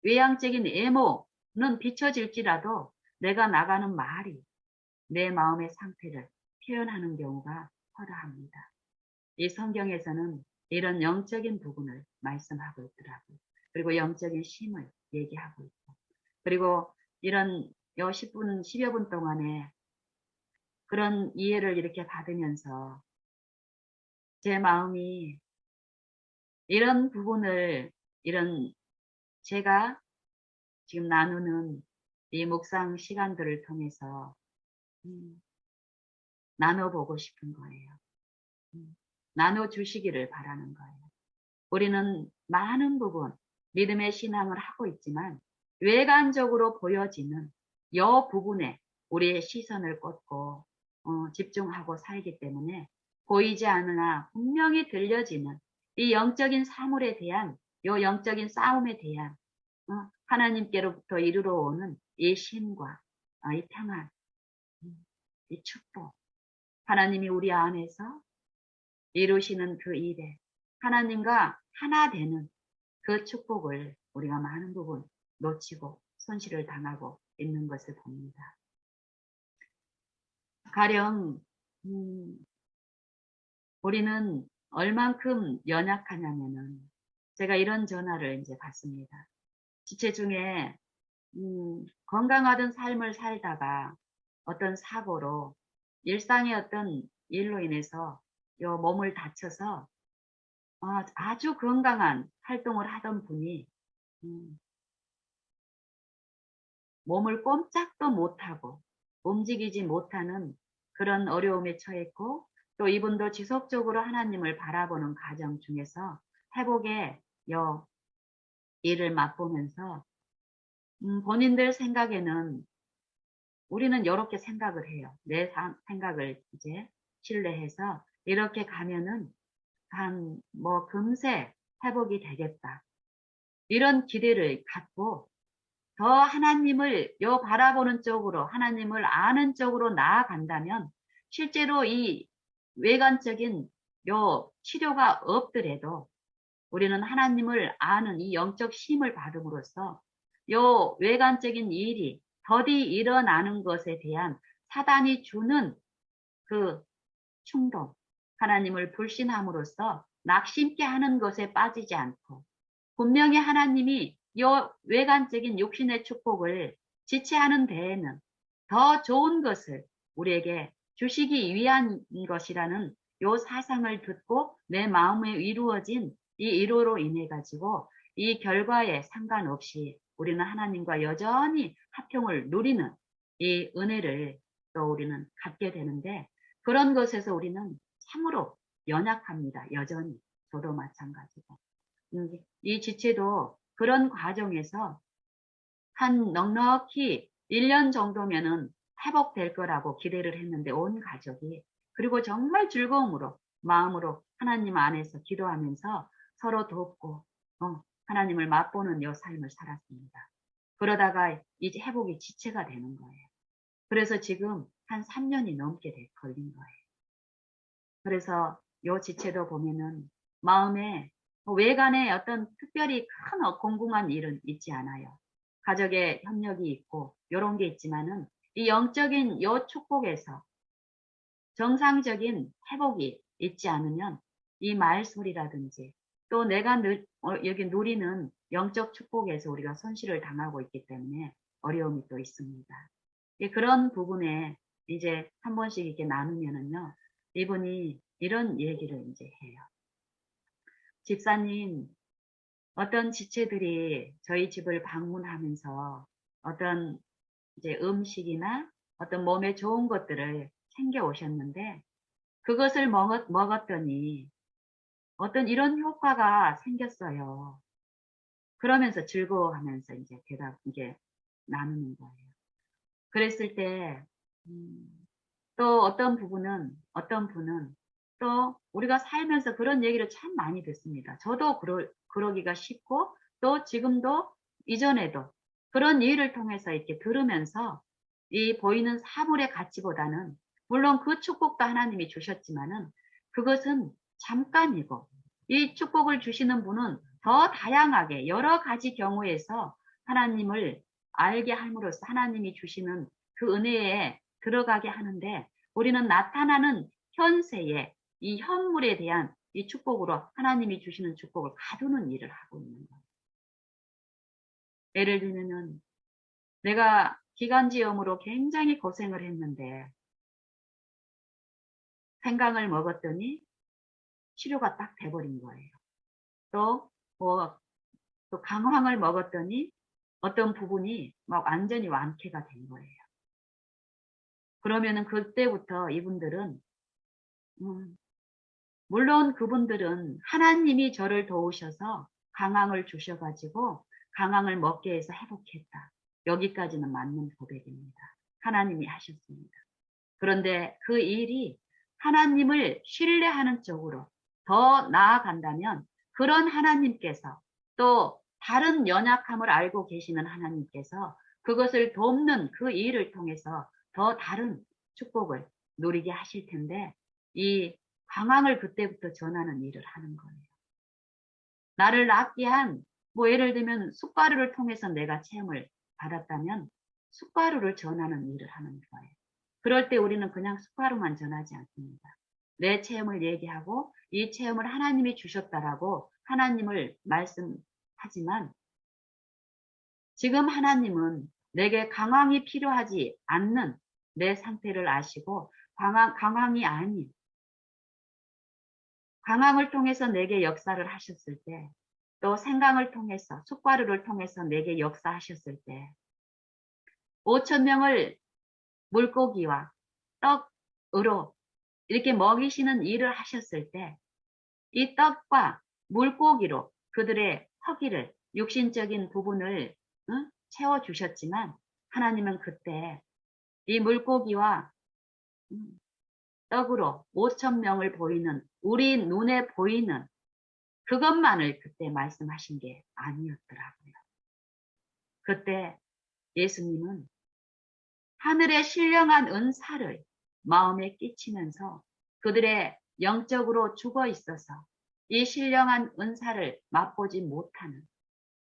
S1: 외향적인 외모는 비춰질지라도 내가 나가는 말이 내 마음의 상태를 표현하는 경우가 허다합니다. 이 성경에서는 이런 영적인 부분을 말씀하고 있더라고요. 그리고 영적인 쉼을 얘기하고 있고, 그리고 이런 10분, 10여 분 동안에 그런 이해를 이렇게 받으면서 제 마음이 이런 부분을, 이런 제가 지금 나누는 이 묵상 시간들을 통해서 나눠보고 싶은 거예요. 나눠주시기를 바라는 거예요. 우리는 많은 부분 믿음의 신앙을 하고 있지만 외관적으로 보여지는 여 부분에 우리의 시선을 꽂고 집중하고 살기 때문에 보이지 않으나 분명히 들려지는 이 영적인 사물에 대한 요 영적인 싸움에 대한 하나님께로부터 이르러 오는 이 쉼과 이 평안, 이 축복, 하나님이 우리 안에서 이루시는 그 일에 하나님과 하나 되는 그 축복을 우리가 많은 부분 놓치고 손실을 당하고 있는 것을 봅니다. 가령 우리는 얼만큼 연약하냐면은 제가 이런 전화를 이제 받습니다. 지체 중에 건강하던 삶을 살다가 어떤 사고로 일상의 어떤 일로 인해서 요 몸을 다쳐서 아주 건강한 활동을 하던 분이 몸을 꼼짝도 못하고 움직이지 못하는 그런 어려움에 처했고, 또 이분도 지속적으로 하나님을 바라보는 과정 중에서 회복의 일을 맛보면서 본인들 생각에는 우리는 이렇게 생각을 해요. 내 생각을 이제 신뢰해서 이렇게 가면은 금세 회복이 되겠다. 이런 기대를 갖고 더 하나님을 바라보는 쪽으로, 하나님을 아는 쪽으로 나아간다면 실제로 이 외관적인 치료가 없더라도 우리는 하나님을 아는 이 영적 힘을 받음으로써 외관적인 일이 더디 일어나는 것에 대한 사단이 주는 그 충동, 하나님을 불신함으로써 낙심케 하는 것에 빠지지 않고 분명히 하나님이 외관적인 육신의 축복을 지체하는 데에는 더 좋은 것을 우리에게 주시기 위한 것이라는 사상을 듣고 내 마음에 이루어진 이 일호로 인해 가지고 이 결과에 상관없이 우리는 하나님과 여전히 화평을 누리는 이 은혜를 또 우리는 갖게 되는데, 그런 것에서 우리는 참으로 연약합니다. 여전히. 저도 마찬가지고. 이 지체도 그런 과정에서 한 넉넉히 1년 정도면은 회복될 거라고 기대를 했는데 온 가족이, 그리고 정말 즐거움으로 마음으로 하나님 안에서 기도하면서 서로 돕고 하나님을 맛보는 삶을 살았습니다. 그러다가 이제 회복이 지체가 되는 거예요. 그래서 지금 한 3년이 넘게 걸린 거예요. 그래서 지체도 보면은 마음에 외관에 어떤 특별히 큰 공공한 일은 있지 않아요. 가족의 협력이 있고 이런 게 있지만은 이 영적인 축복에서 정상적인 회복이 있지 않으면 이 말소리라든지 또 내가 여기 누리는 영적 축복에서 우리가 손실을 당하고 있기 때문에 어려움이 또 있습니다. 그런 부분에 이제 한 번씩 이렇게 나누면은요, 이분이 이런 얘기를 이제 해요. 집사님, 어떤 지체들이 저희 집을 방문하면서 어떤 이제 음식이나 어떤 몸에 좋은 것들을 챙겨 오셨는데 그것을 먹었더니 어떤 이런 효과가 생겼어요. 그러면서 즐거워하면서 이제 이게 나누는 거예요. 그랬을 때, 또 어떤 분은 또 우리가 살면서 그런 얘기를 참 많이 듣습니다. 저도 그러기가 쉽고 또 지금도 이전에도 그런 일을 통해서 이렇게 들으면서 이 보이는 사물의 가치보다는 물론 그 축복도 하나님이 주셨지만은 그것은 잠깐이고 이 축복을 주시는 분은 더 다양하게 여러 가지 경우에서 하나님을 알게 함으로써 하나님이 주시는 그 은혜에 들어가게 하는데 우리는 나타나는 현세에 이 현물에 대한 이 축복으로 하나님이 주시는 축복을 가두는 일을 하고 있는 거예요. 예를 들면은 내가 기관지염으로 굉장히 고생을 했는데 생강을 먹었더니 치료가 딱 돼버린 거예요. 또, 또 강황을 먹었더니 어떤 부분이 막 완전히 완쾌가 된 거예요. 그러면은 그때부터 이분들은 물론 그분들은 하나님이 저를 도우셔서 강황을 주셔가지고 강황을 먹게 해서 회복했다. 여기까지는 맞는 고백입니다. 하나님이 하셨습니다. 그런데 그 일이 하나님을 신뢰하는 쪽으로 더 나아간다면 그런 하나님께서 또 다른 연약함을 알고 계시는 하나님께서 그것을 돕는 그 일을 통해서 더 다른 축복을 누리게 하실 텐데 이 방황을 그때부터 전하는 일을 하는 거예요. 나를 낫게 한, 뭐 예를 들면 숟가루를 통해서 내가 체험을 받았다면 숟가루를 전하는 일을 하는 거예요. 그럴 때 우리는 그냥 숟가루만 전하지 않습니다. 내 체험을 얘기하고 이 체험을 하나님이 주셨다라고 하나님을 말씀하지만 지금 하나님은 내게 강황이 필요하지 않는 내 상태를 아시고 강황이 아닌 강황을 통해서 내게 역사를 하셨을 때, 또 생강을 통해서, 숟가루를 통해서 내게 역사하셨을 때, 5천 명을 물고기와 떡으로 이렇게 먹이시는 일을 하셨을 때, 이 떡과 물고기로 그들의 허기를, 육신적인 부분을 채워주셨지만, 하나님은 그때 이 물고기와 떡으로 5천 명을 보이는, 우리 눈에 보이는 그것만을 그때 말씀하신 게 아니었더라고요. 그때 예수님은 하늘의 신령한 은사를 마음에 끼치면서 그들의 영적으로 죽어 있어서 이 신령한 은사를 맛보지 못하는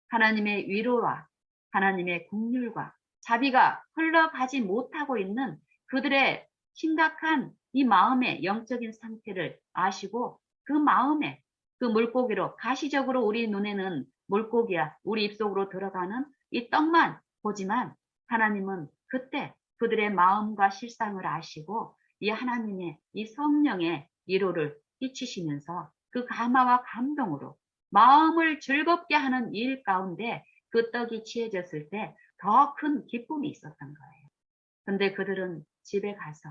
S1: 하나님의 위로와 하나님의 긍휼과 자비가 흘러가지 못하고 있는 그들의 심각한 이 마음의 영적인 상태를 아시고 그 마음에 그 물고기로 가시적으로 우리 눈에는 물고기야 우리 입속으로 들어가는 이 떡만 보지만 하나님은 그때 그들의 마음과 실상을 아시고 이 하나님의 이 성령의 위로를 끼치시면서 그 감화와 감동으로 마음을 즐겁게 하는 일 가운데 그 떡이 취해졌을 때 더 큰 기쁨이 있었던 거예요. 근데 그들은 집에 가서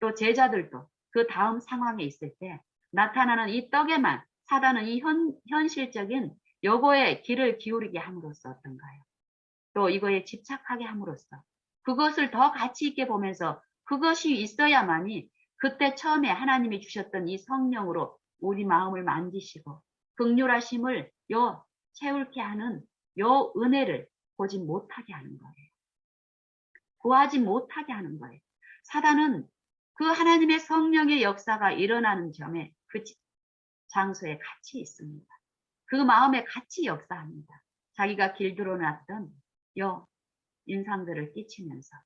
S1: 또 제자들도 그 다음 상황에 있을 때 나타나는 이 떡에만 사단은 이 현실적인 요거에 귀를 기울이게 함으로써 어떤가요? 또 이거에 집착하게 함으로써 그것을 더 가치 있게 보면서 그것이 있어야만이 그때 처음에 하나님이 주셨던 이 성령으로 우리 마음을 만지시고 긍휼하심을 채울게 하는 요 은혜를 보지 못하게 하는 거예요. 구하지 못하게 하는 거예요. 사단은 그 하나님의 성령의 역사가 일어나는 점에 그 장소에 같이 있습니다. 그 마음에 같이 역사합니다. 자기가 길들여 놨던 요 인상들을 끼치면서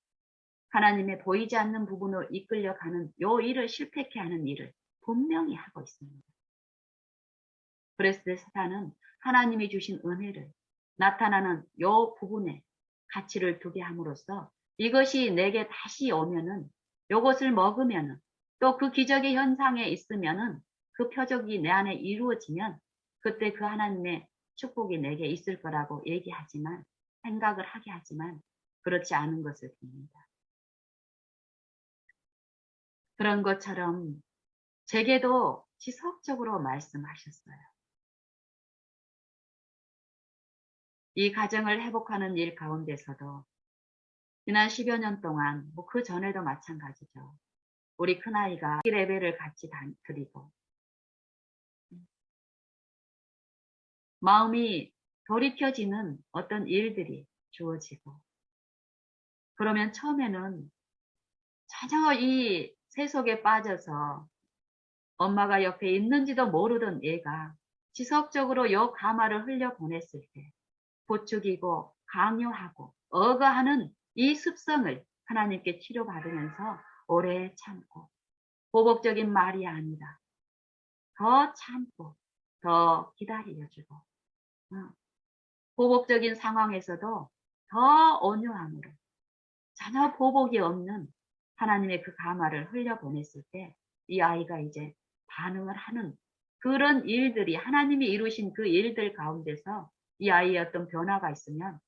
S1: 하나님의 보이지 않는 부분으로 이끌려가는 요 일을 실패케 하는 일을 분명히 하고 있습니다. 그랬을 때 사탄은 하나님이 주신 은혜를 나타나는 요 부분에 가치를 두게 함으로써 이것이 내게 다시 오면은 요것을 먹으면은 또 그 기적의 현상에 있으면은 그 표적이 내 안에 이루어지면 그때 그 하나님의 축복이 내게 있을 거라고 얘기하지만, 생각을 하게 하지만 그렇지 않은 것을 봅니다. 그런 것처럼 제게도 지속적으로 말씀하셨어요. 이 가정을 회복하는 일 가운데서도 지난 10여 년 동안, 뭐 그 전에도 마찬가지죠. 우리 큰아이가 레벨을 같이 드리고 마음이 돌이켜지는 어떤 일들이 주어지고, 그러면 처음에는 전혀 이 세속에 빠져서 엄마가 옆에 있는지도 모르던 얘가 지속적으로 요 가마를 흘려보냈을 때 부추기고 강요하고 억압하는 이 습성을 하나님께 치료받으면서 오래 참고, 보복적인 말이 아니라 더 참고 더 기다려주고, 보복적인 상황에서도 더 온유함으로 전혀 보복이 없는 하나님의 그 가마를 흘려보냈을 때 이 아이가 이제 반응을 하는 그런 일들이, 하나님이 이루신 그 일들 가운데서 이 아이의 어떤 변화가 있으면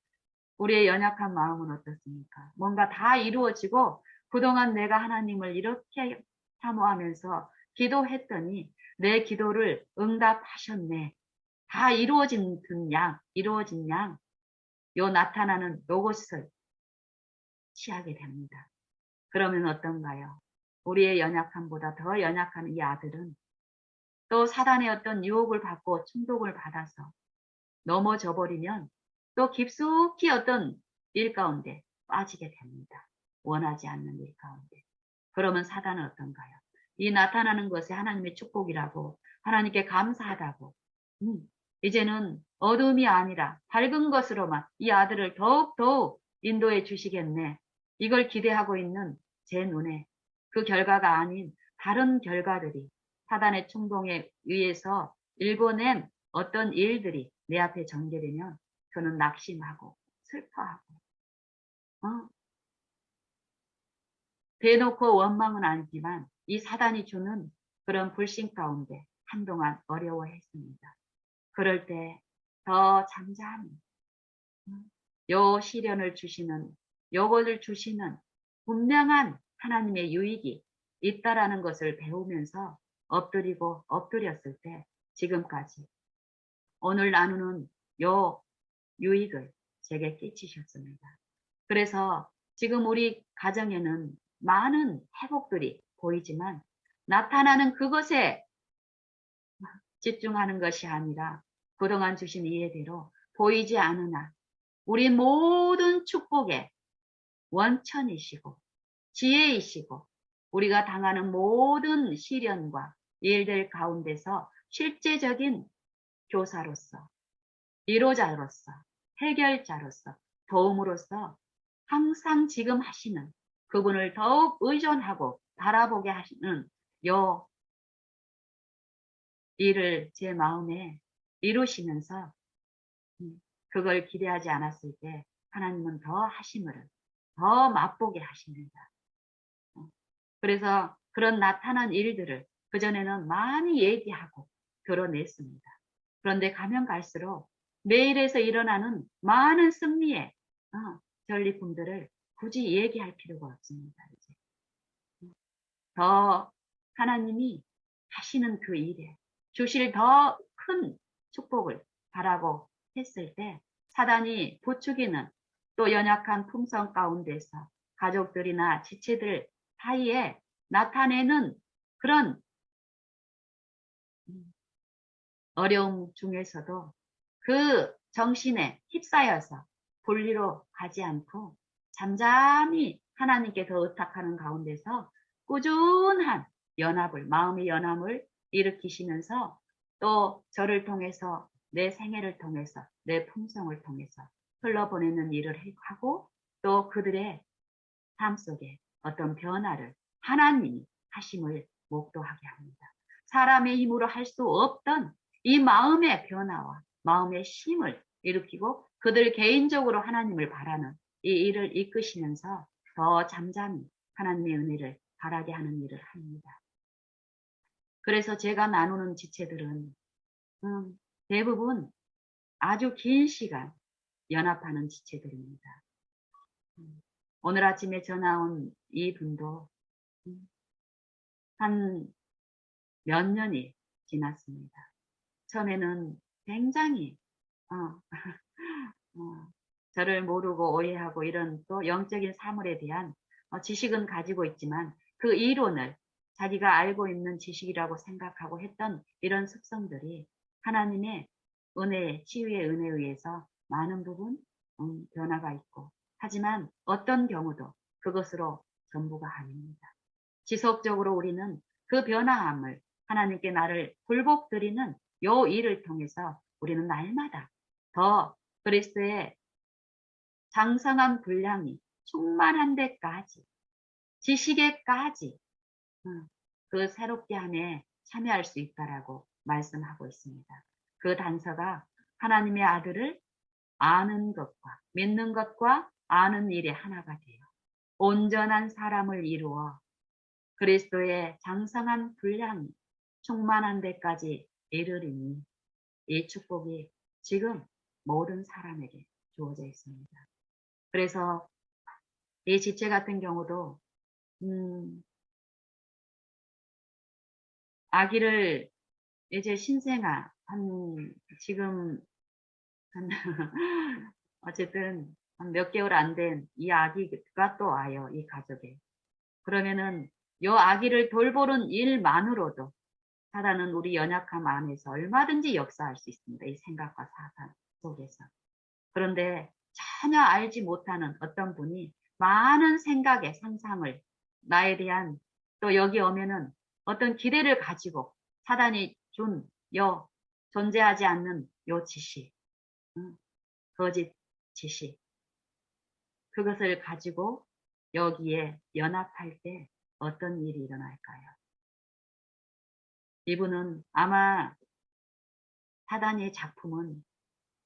S1: 우리의 연약한 마음은 어떻습니까? 뭔가 다 이루어지고 그동안 내가 하나님을 이렇게 사모하면서 기도했더니 내 기도를 응답하셨네. 다 이루어진 양, 요 나타나는 요것을 취하게 됩니다. 그러면 어떤가요? 우리의 연약함보다 더 연약한 이 아들은 또 사단의 어떤 유혹을 받고 충동을 받아서 넘어져 버리면 또 깊숙이 어떤 일 가운데 빠지게 됩니다. 원하지 않는 일 가운데. 그러면 사단은 어떤가요? 이 나타나는 것이 하나님의 축복이라고, 하나님께 감사하다고, 이제는 어둠이 아니라 밝은 것으로만 이 아들을 더욱더욱 인도해 주시겠네. 이걸 기대하고 있는 제 눈에 그 결과가 아닌 다른 결과들이, 사단의 충동에 의해서 일궈낸 어떤 일들이 내 앞에 전개되면 저는 낙심하고 슬퍼하고, 대놓고 원망은 아니지만 이 사단이 주는 그런 불신 가운데 한동안 어려워했습니다. 그럴 때 더 잠잠히 요 시련을 주시는, 요것을 주시는 분명한 하나님의 유익이 있다라는 것을 배우면서 엎드리고 엎드렸을 때 지금까지 오늘 나누는 요 유익을 제게 끼치셨습니다. 그래서 지금 우리 가정에는 많은 회복들이 보이지만 나타나는 그것에 집중하는 것이 아니라 그동안 주신 이해대로 보이지 않으나 우리 모든 축복의 원천이시고 지혜이시고 우리가 당하는 모든 시련과 일들 가운데서 실제적인 교사로서, 위로자로서, 해결자로서, 도움으로서 항상 지금 하시는 그분을 더욱 의존하고 바라보게 하시는 요 일을 제 마음에 이루시면서 그걸 기대하지 않았을 때 하나님은 더 하심을 더 맛보게 하십니다. 그래서 그런 나타난 일들을 그전에는 많이 얘기하고 드러냈습니다. 그런데 가면 갈수록 내일에서 일어나는 많은 승리의 전리품들을 굳이 얘기할 필요가 없습니다. 이제. 더 하나님이 하시는 그 일에 주실 더 큰 축복을 바라고 했을 때 사단이 부추기는 또 연약한 품성 가운데서 가족들이나 지체들 사이에 나타내는 그런 어려움 중에서도 그 정신에 휩싸여서 분리로 가지 않고 잠잠히 하나님께 더 의탁하는 가운데서 꾸준한 연합을, 마음의 연합을 일으키시면서 또 저를 통해서 내 생애를 통해서 내 품성을 통해서 흘러보내는 일을 하고 또 그들의 삶 속에 어떤 변화를 하나님이 하심을 목도하게 합니다. 사람의 힘으로 할 수 없던 이 마음의 변화와 마음의 힘을 일으키고 그들 개인적으로 하나님을 바라는 이 일을 이끄시면서 더 잠잠히 하나님의 은혜를 바라게 하는 일을 합니다. 그래서 제가 나누는 지체들은 대부분 아주 긴 시간 연합하는 지체들입니다. 오늘 아침에 전화 온 이분도 한 몇 년이 지났습니다. 처음에는 굉장히 어, 저를 모르고 오해하고 이런 또 영적인 사물에 대한 지식은 가지고 있지만 그 이론을 자기가 알고 있는 지식이라고 생각하고 했던 이런 습성들이 하나님의 은혜, 치유의 은혜에 의해서 많은 부분 변화가 있고, 하지만 어떤 경우도 그것으로 전부가 아닙니다. 지속적으로 우리는 그 변화함을 하나님께 나를 굴복드리는 요 일을 통해서 우리는 날마다 더 그리스도의 장성한 분량이 충만한 데까지, 지식에까지 그 새롭게 함에 참여할 수 있다라고 말씀하고 있습니다. 그 단서가 하나님의 아들을 아는 것과 믿는 것과 아는 일에 하나가 되어 온전한 사람을 이루어 그리스도의 장성한 분량이 충만한 데까지 이르리니 이 축복이 지금 모든 사람에게 주어져 있습니다. 그래서 이 지체 같은 경우도 아기를 이제 신생아 지금 한 어쨌든 한 몇 개월 안 된 이 아기가 또 와요. 이 가족에. 그러면은 요 아기를 돌보는 일만으로도 사단은 우리 연약함 안에서 얼마든지 역사할 수 있습니다. 이 생각과 사상 속에서. 그런데 전혀 알지 못하는 어떤 분이 많은 생각의 상상을 나에 대한 또 여기 오면은 어떤 기대를 가지고 사단이 준 존재하지 않는 요 지식, 거짓 지식, 그것을 가지고 여기에 연합할 때 어떤 일이 일어날까요? 이분은 아마 사단의 작품은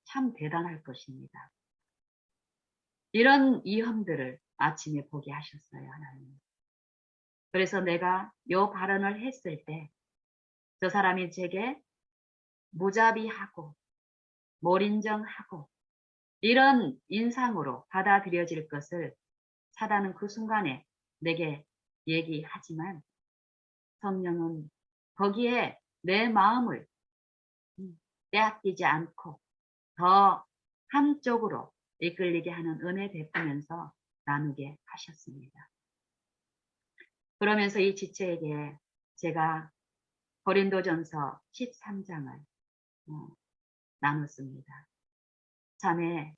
S1: 참 대단할 것입니다. 이런 위험들을 아침에 보게 하셨어요, 하나님. 그래서 내가 요 발언을 했을 때 저 사람이 제게 무자비하고 몰인정하고 이런 인상으로 받아들여질 것을 사단은 그 순간에 내게 얘기하지만 성령은 거기에 내 마음을 빼앗기지 않고 더 한쪽으로 이끌리게 하는 은혜 베푸면서 나누게 하셨습니다. 그러면서 이 지체에게 제가 고린도전서 13장을 나눴습니다. 자매,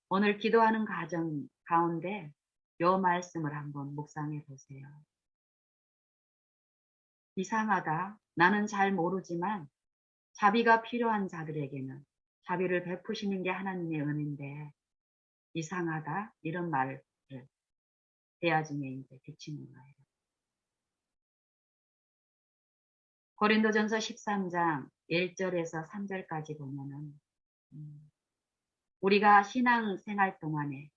S1: 오늘 기도하는 가정 가운데 요 말씀을 한번 묵상해 보세요. 이상하다. 나는 잘 모르지만 자비가 필요한 자들에게는 자비를 베푸시는 게 하나님의 은혜인데 이상하다. 이런 말을 대화 중에 이제 비치는 거예요. 고린도전서 13장 1절에서 3절까지 보면은 우리가 신앙생활 동안에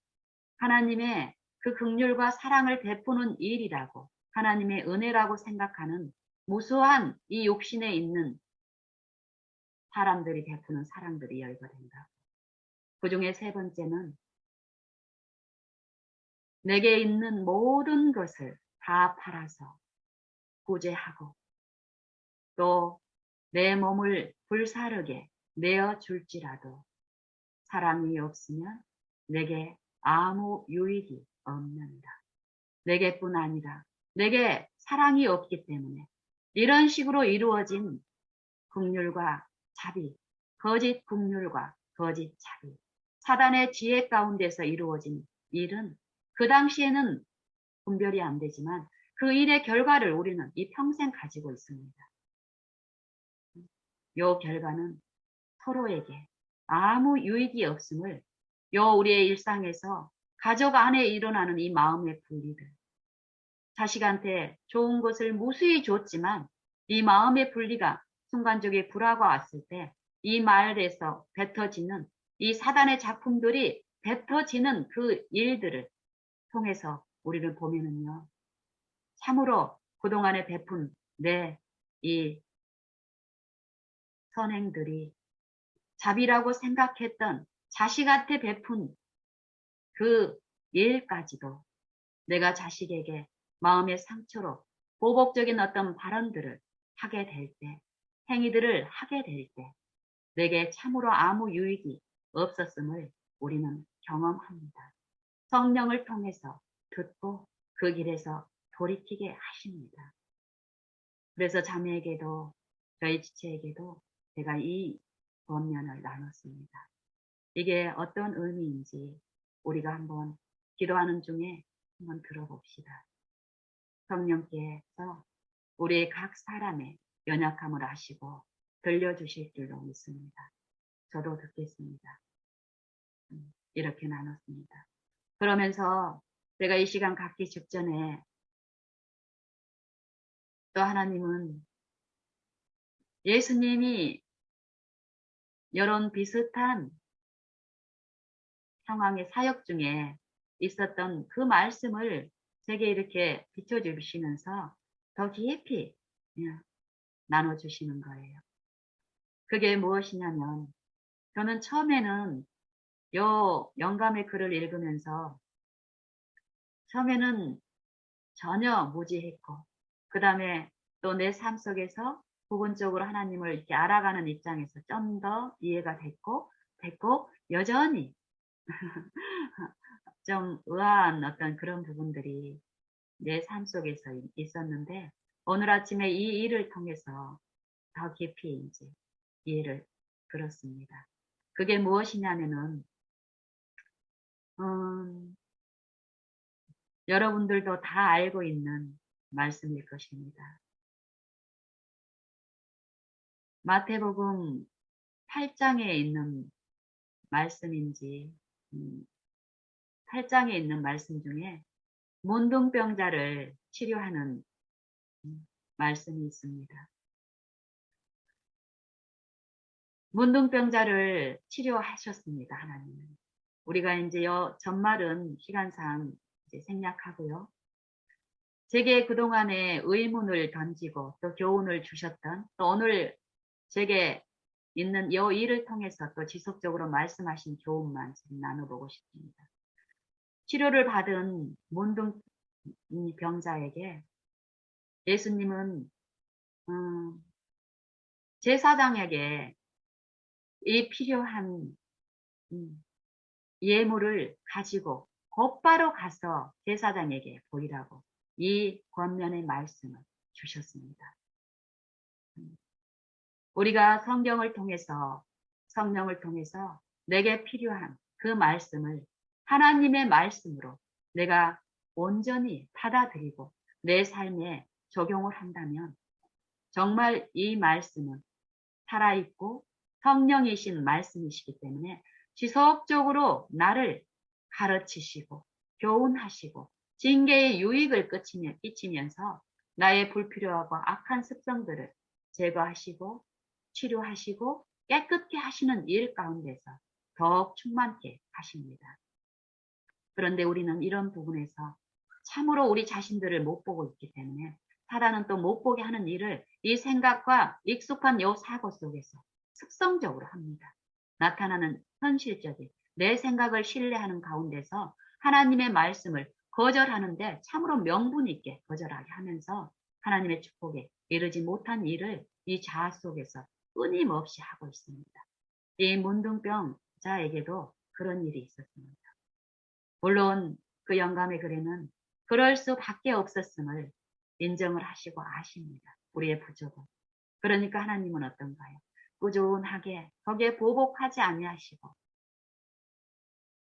S1: 하나님의 그 긍휼과 사랑을 베푸는 일이라고 하나님의 은혜라고 생각하는 무수한 이 욕심에 있는 사람들이 베푸는 사랑들이 열거된다. 그 중에 세 번째는 내게 있는 모든 것을 다 팔아서 구제하고 또 내 몸을 불사르게 내어 줄지라도 사랑이 없으면 내게 아무 유익이 없는다. 내게뿐 아니라 내게 사랑이 없기 때문에 이런 식으로 이루어진 긍휼과 자비, 거짓 긍휼과 거짓 자비, 사단의 지혜 가운데서 이루어진 일은 그 당시에는 분별이 안 되지만 그 일의 결과를 우리는 이 평생 가지고 있습니다. 요 결과는 서로에게 아무 유익이 없음을 우리의 일상에서 가족 안에 일어나는 이 마음의 분리들, 자식한테 좋은 것을 무수히 줬지만 이 마음의 분리가 순간적인 불화가 왔을 때 이 말에서 뱉어지는 이 사단의 작품들이 뱉어지는 그 일들을 통해서 우리를 보면은요, 참으로 그동안에 베푼 내 이 선행들이 자비라고 생각했던 자식한테 베푼 그 일까지도 내가 자식에게 마음의 상처로 보복적인 어떤 발언들을 하게 될 때, 행위들을 하게 될 때, 내게 참으로 아무 유익이 없었음을 우리는 경험합니다. 성령을 통해서 듣고 그 길에서 돌이키게 하십니다. 그래서 자매에게도 저희 지체에게도 제가 이 권면을 나눴습니다. 이게 어떤 의미인지 우리가 한번 기도하는 중에 한번 들어봅시다. 성령께서 우리 각 사람의 연약함을 아시고 들려주실 줄로 믿습니다. 저도 듣겠습니다. 이렇게 나눴습니다. 그러면서 제가 이 시간 갖기 직전에 또 하나님은 예수님이 이런 비슷한 상황의 사역 중에 있었던 그 말씀을 제게 이렇게 비춰주시면서 더 깊이 나눠주시는 거예요. 그게 무엇이냐면 저는 처음에는 요 영감의 글을 읽으면서 처음에는 전혀 무지했고 그 다음에 또 내 삶 속에서 부분적으로 하나님을 이렇게 알아가는 입장에서 좀 더 이해가 됐고 여전히 좀 의아한 어떤 그런 부분들이 내 삶 속에서 있었는데 오늘 아침에 이 일을 통해서 더 깊이 이제 이해를 들었습니다. 그게 무엇이냐면은 여러분들도 다 알고 있는 말씀일 것입니다. 마태복음 8장에 있는 말씀인지 8장에 있는 말씀 중에 문둥병자를 치료하는 말씀이 있습니다. 문둥병자를 치료하셨습니다. 하나님은. 우리가 이제 전말은 시간상 이제 생략하고요. 제게 그동안에 의문을 던지고 또 교훈을 주셨던 또 오늘 제게 있는 이 일을 통해서 또 지속적으로 말씀하신 교훈만 지금 나눠보고 싶습니다. 치료를 받은 문둥병자에게 예수님은 제사장에게 이 필요한 예물을 가지고 곧바로 가서 제사장에게 보이라고 이 권면의 말씀을 주셨습니다. 우리가 성경을 통해서 성령을 통해서 내게 필요한 그 말씀을 하나님의 말씀으로 내가 온전히 받아들이고 내 삶에 적용을 한다면 정말 이 말씀은 살아있고 성령이신 말씀이시기 때문에 지속적으로 나를 가르치시고 교훈하시고 징계의 유익을 끼치면서 나의 불필요하고 악한 습성들을 제거하시고 치료하시고 깨끗게 하시는 일 가운데서 더욱 충만케 하십니다. 그런데 우리는 이런 부분에서 참으로 우리 자신들을 못 보고 있기 때문에 사단은 또 못 보게 하는 일을 이 생각과 익숙한 요 사고 속에서 습성적으로 합니다. 나타나는 현실적인 내 생각을 신뢰하는 가운데서 하나님의 말씀을 거절하는데 참으로 명분 있게 거절하게 하면서 하나님의 축복에 이르지 못한 일을 이 자아 속에서 끊임없이 하고 있습니다. 이 문둥병자에게도 그런 일이 있었습니다. 물론 그 영감의 글에는 그럴 수밖에 없었음을 인정을 하시고 아십니다. 우리의 부족은. 그러니까 하나님은 어떤가요? 꾸준하게 거기에 보복하지 아니하시고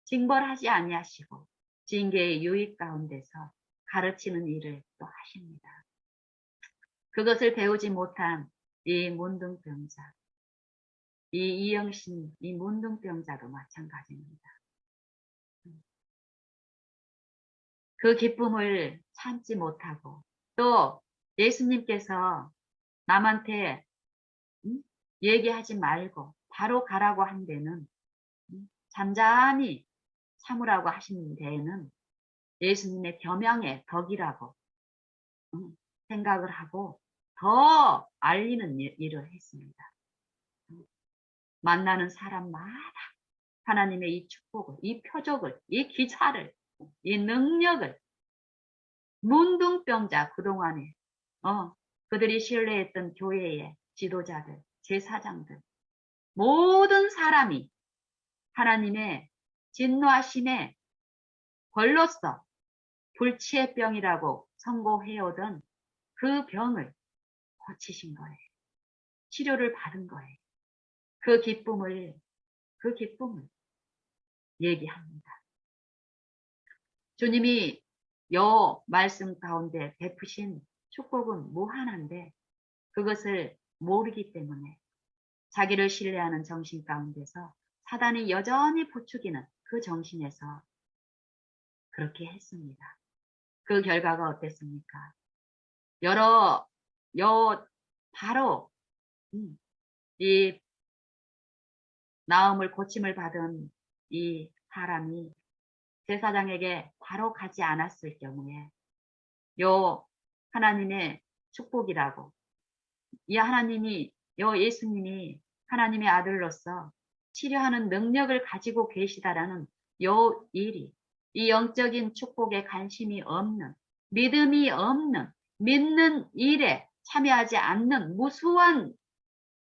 S1: 징벌하지 아니하시고 징계의 유익 가운데서 가르치는 일을 또 하십니다. 그것을 배우지 못한 이 문둥병자, 이 이영신, 이 문둥병자도 마찬가지입니다. 그 기쁨을 참지 못하고 또 예수님께서 남한테 얘기하지 말고 바로 가라고 한 데는 잠잠히 참으라고 하신 데에는 예수님의 겸양의 덕이라고 생각을 하고 더 알리는 일을 했습니다. 만나는 사람마다 하나님의 이 축복을, 이 표적을, 이 기사를, 이 능력을 문둥병자 그동안에 그들이 신뢰했던 교회의 지도자들, 제사장들, 모든 사람이 하나님의 진노하심의 벌로서 불치의 병이라고 선고해오던 그 병을 고치신 거예요. 치료를 받은 거예요. 그 기쁨을 얘기합니다. 주님이 요 말씀 가운데 베푸신 축복은 무한한데 그것을 모르기 때문에 자기를 신뢰하는 정신 가운데서 사단이 여전히 부추기는 그 정신에서 그렇게 했습니다. 그 결과가 어땠습니까? 바로 이 나음을 고침을 받은 이 사람이 제사장에게 바로 가지 않았을 경우에 요 하나님의 축복이라고 이 하나님이 예수님이 하나님의 아들로서 치료하는 능력을 가지고 계시다라는 요 일이 이 영적인 축복에 관심이 없는 믿음이 없는 믿는 일에 참여하지 않는 무수한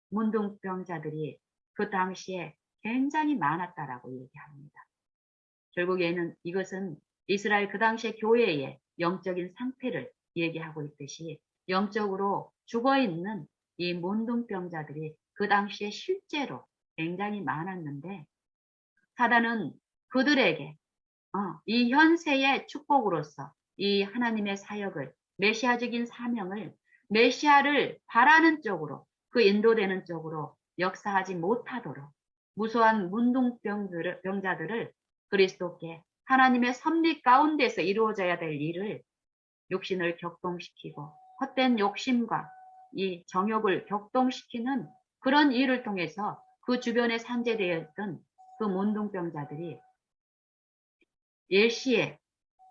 S1: 문둥병자들이 그 당시에 굉장히 많았다라고 얘기합니다. 결국에는 이것은 이스라엘 그 당시의 교회의 영적인 상태를 얘기하고 있듯이 영적으로 죽어있는 이 문둥병자들이 그 당시에 실제로 굉장히 많았는데 사단은 그들에게 이 현세의 축복으로서 이 하나님의 사역을 메시아적인 사명을 메시아를 바라는 쪽으로 그 인도되는 쪽으로 역사하지 못하도록 무수한 문둥병자들을 그리스도께 하나님의 섭리 가운데서 이루어져야 될 일을 육신을 격동시키고 헛된 욕심과 이 정욕을 격동시키는 그런 일을 통해서 그 주변에 산재되었던 그 문둥병자들이 일시에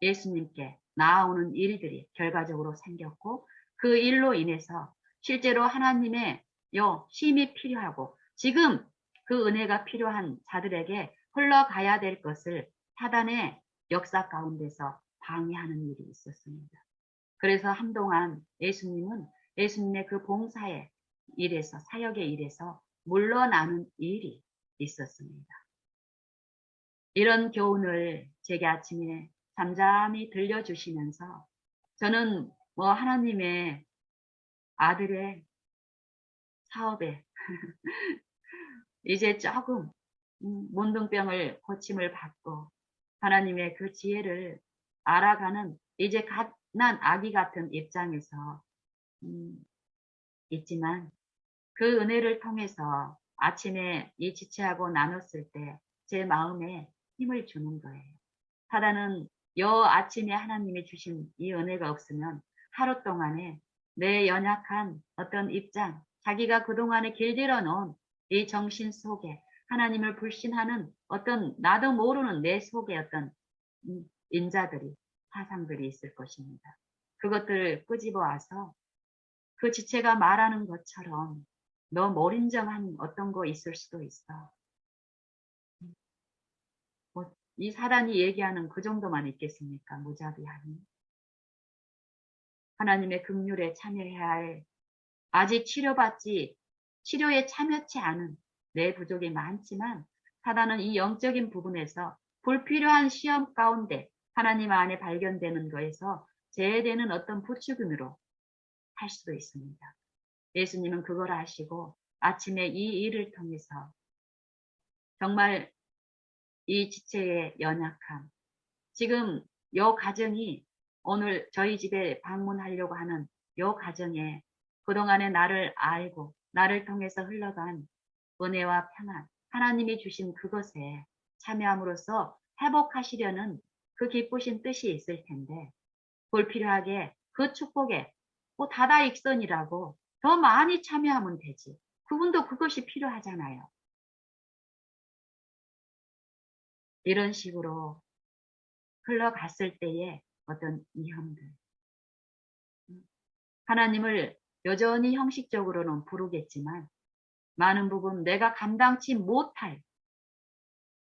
S1: 예수님께 나아오는 일들이 결과적으로 생겼고 그 일로 인해서 실제로 하나님의 힘이 필요하고 지금 그 은혜가 필요한 자들에게 흘러가야 될 것을 사단의 역사 가운데서 방해하는 일이 있었습니다. 그래서 한동안 예수님의 그 봉사의 일에서 사역의 일에서 물러나는 일이 있었습니다. 이런 교훈을 제게 아침에 잠잠히 들려주시면서 저는 하나님의 아들의 사업에 이제 조금 문둥병을 고침을 받고 하나님의 그 지혜를 알아가는 이제 갓난 아기 같은 입장에서 있지만 그 은혜를 통해서 아침에 이 지체하고 나눴을 때 제 마음에 힘을 주는 거예요. 사단은 아침에 하나님이 주신 이 은혜가 없으면 하루 동안에 내 연약한 어떤 입장, 자기가 그동안에 길들여 놓은 이 정신 속에 하나님을 불신하는 어떤 나도 모르는 내 속에 어떤 인자들이, 사상들이 있을 것입니다. 그것들을 끄집어 와서 그 지체가 말하는 것처럼 너 몰인정한 어떤 거 있을 수도 있어. 이 사단이 얘기하는 그 정도만 있겠습니까? 무자비하니. 하나님의 긍휼에 참여해야 할 아직 치료에 참여치 않은 내 부족이 많지만 사단은 이 영적인 부분에서 불필요한 시험 가운데 하나님 안에 발견되는 거에서 제외되는 어떤 부추김으로 할 수도 있습니다. 예수님은 그걸 아시고 아침에 이 일을 통해서 정말 이 지체의 연약함, 지금 요 가정이 오늘 저희 집에 방문하려고 하는 요 가정에 그동안에 나를 알고 나를 통해서 흘러간 은혜와 평안, 하나님이 주신 그것에 참여함으로써 회복하시려는 그 기쁘신 뜻이 있을 텐데 불필요하게 그 축복에 다다익선이라고 더 많이 참여하면 되지. 그분도 그것이 필요하잖아요. 이런 식으로 흘러갔을 때의 어떤 위험들. 하나님을 여전히 형식적으로는 부르겠지만 많은 부분 내가 감당치 못할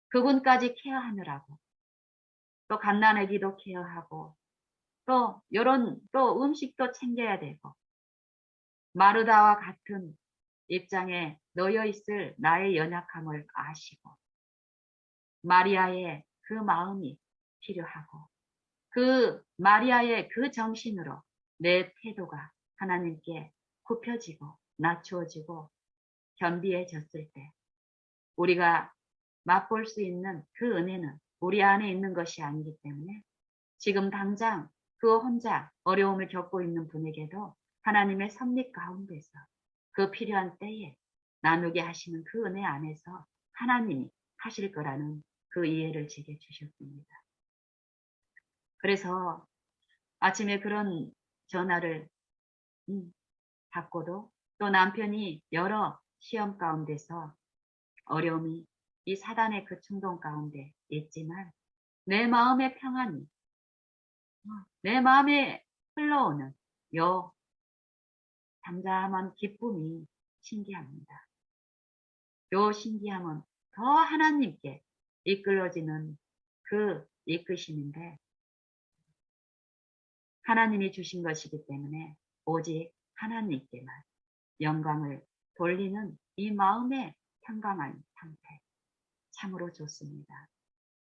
S1: 그분까지 케어하느라고, 또 갓난아기도 케어하고, 또 또 음식도 챙겨야 되고, 마르다와 같은 입장에 놓여 있을 나의 연약함을 아시고, 마리아의 그 마음이 필요하고, 그 마리아의 그 정신으로 내 태도가 하나님께 굽혀지고 낮추어지고 겸비해졌을 때, 우리가 맛볼 수 있는 그 은혜는 우리 안에 있는 것이 아니기 때문에, 지금 당장 그 혼자 어려움을 겪고 있는 분에게도 하나님의 섭리 가운데서 그 필요한 때에 나누게 하시는 그 은혜 안에서 하나님이 하실 거라는 그 이해를 제게 주셨습니다. 그래서 아침에 그런 전화를 받고도, 또 남편이 여러 시험 가운데서 어려움이 이 사단의 그 충동 가운데 있지만, 내 마음의 평안이, 내 마음에 흘러오는 요 잠잠한 기쁨이 신기합니다. 요 신기함은 더 하나님께 이끌어지는 그 이끄심인데, 하나님이 주신 것이기 때문에 오직 하나님께만 영광을 돌리는 이 마음의 평강한 상태, 참으로 좋습니다.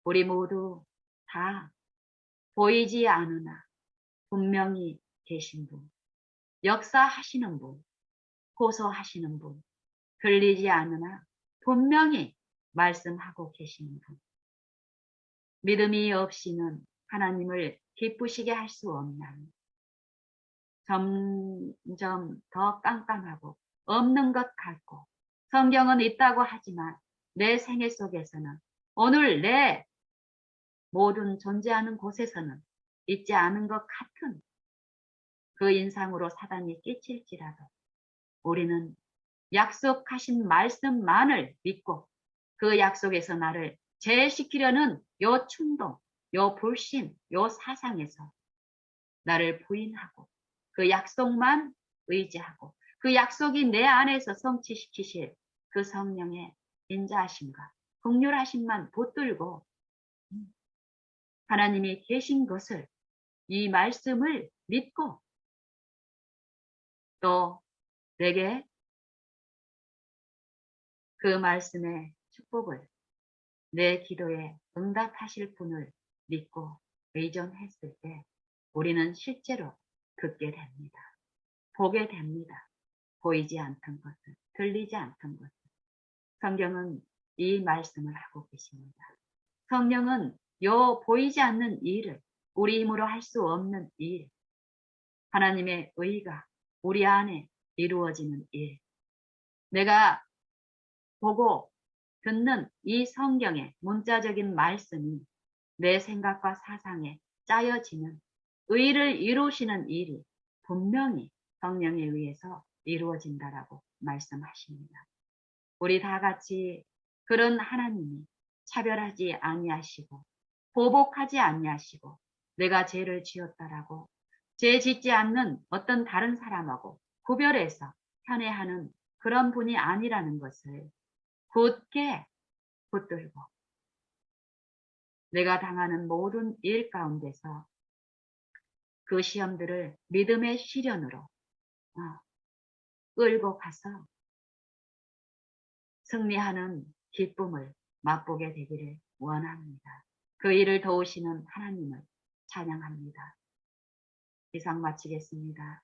S1: 우리 모두 다 보이지 않으나 분명히 계신 분, 역사하시는 분, 고소하시는 분, 들리지 않으나 분명히 말씀하고 계시는 분, 믿음이 없이는 하나님을 기쁘시게 할 수 없나니, 점점 더 깜깜하고 없는 것 같고, 성경은 있다고 하지만 내 생애 속에서는, 오늘 내 모든 존재하는 곳에서는 있지 않은 것 같은 그 인상으로 사단이 끼칠지라도, 우리는 약속하신 말씀만을 믿고 그 약속에서 나를 제시키려는 요 충동, 요 불신, 요 사상에서 나를 부인하고 그 약속만 의지하고, 그 약속이 내 안에서 성취시키실 그 성령의 인자하심과 긍휼하심만 붙들고 하나님이 계신 것을, 이 말씀을 믿고, 또 내게 그 말씀의 축복을, 내 기도에 응답하실 분을 믿고 의존했을 때, 우리는 실제로 듣게 됩니다. 보게 됩니다. 보이지 않던 것을, 들리지 않던 것을. 성경은 이 말씀을 하고 계십니다. 성령은 요 보이지 않는 일을, 우리 힘으로 할 수 없는 일, 하나님의 의가 우리 안에 이루어지는 일, 내가 보고 듣는 이 성경의 문자적인 말씀이 내 생각과 사상에 짜여지는 의를 이루시는 일이 분명히 성령에 의해서 이루어진다라고 말씀하십니다. 우리 다 같이 그런 하나님이 차별하지 아니하시고 보복하지 아니하시고, 내가 죄를 지었다라고 죄 짓지 않는 어떤 다른 사람하고 구별해서 편애하는 그런 분이 아니라는 것을 굳게 붙들고, 내가 당하는 모든 일 가운데서 그 시험들을 믿음의 시련으로 끌고 가서 승리하는 기쁨을 맛보게 되기를 원합니다. 그 일을 도우시는 하나님을 찬양합니다. 이상 마치겠습니다.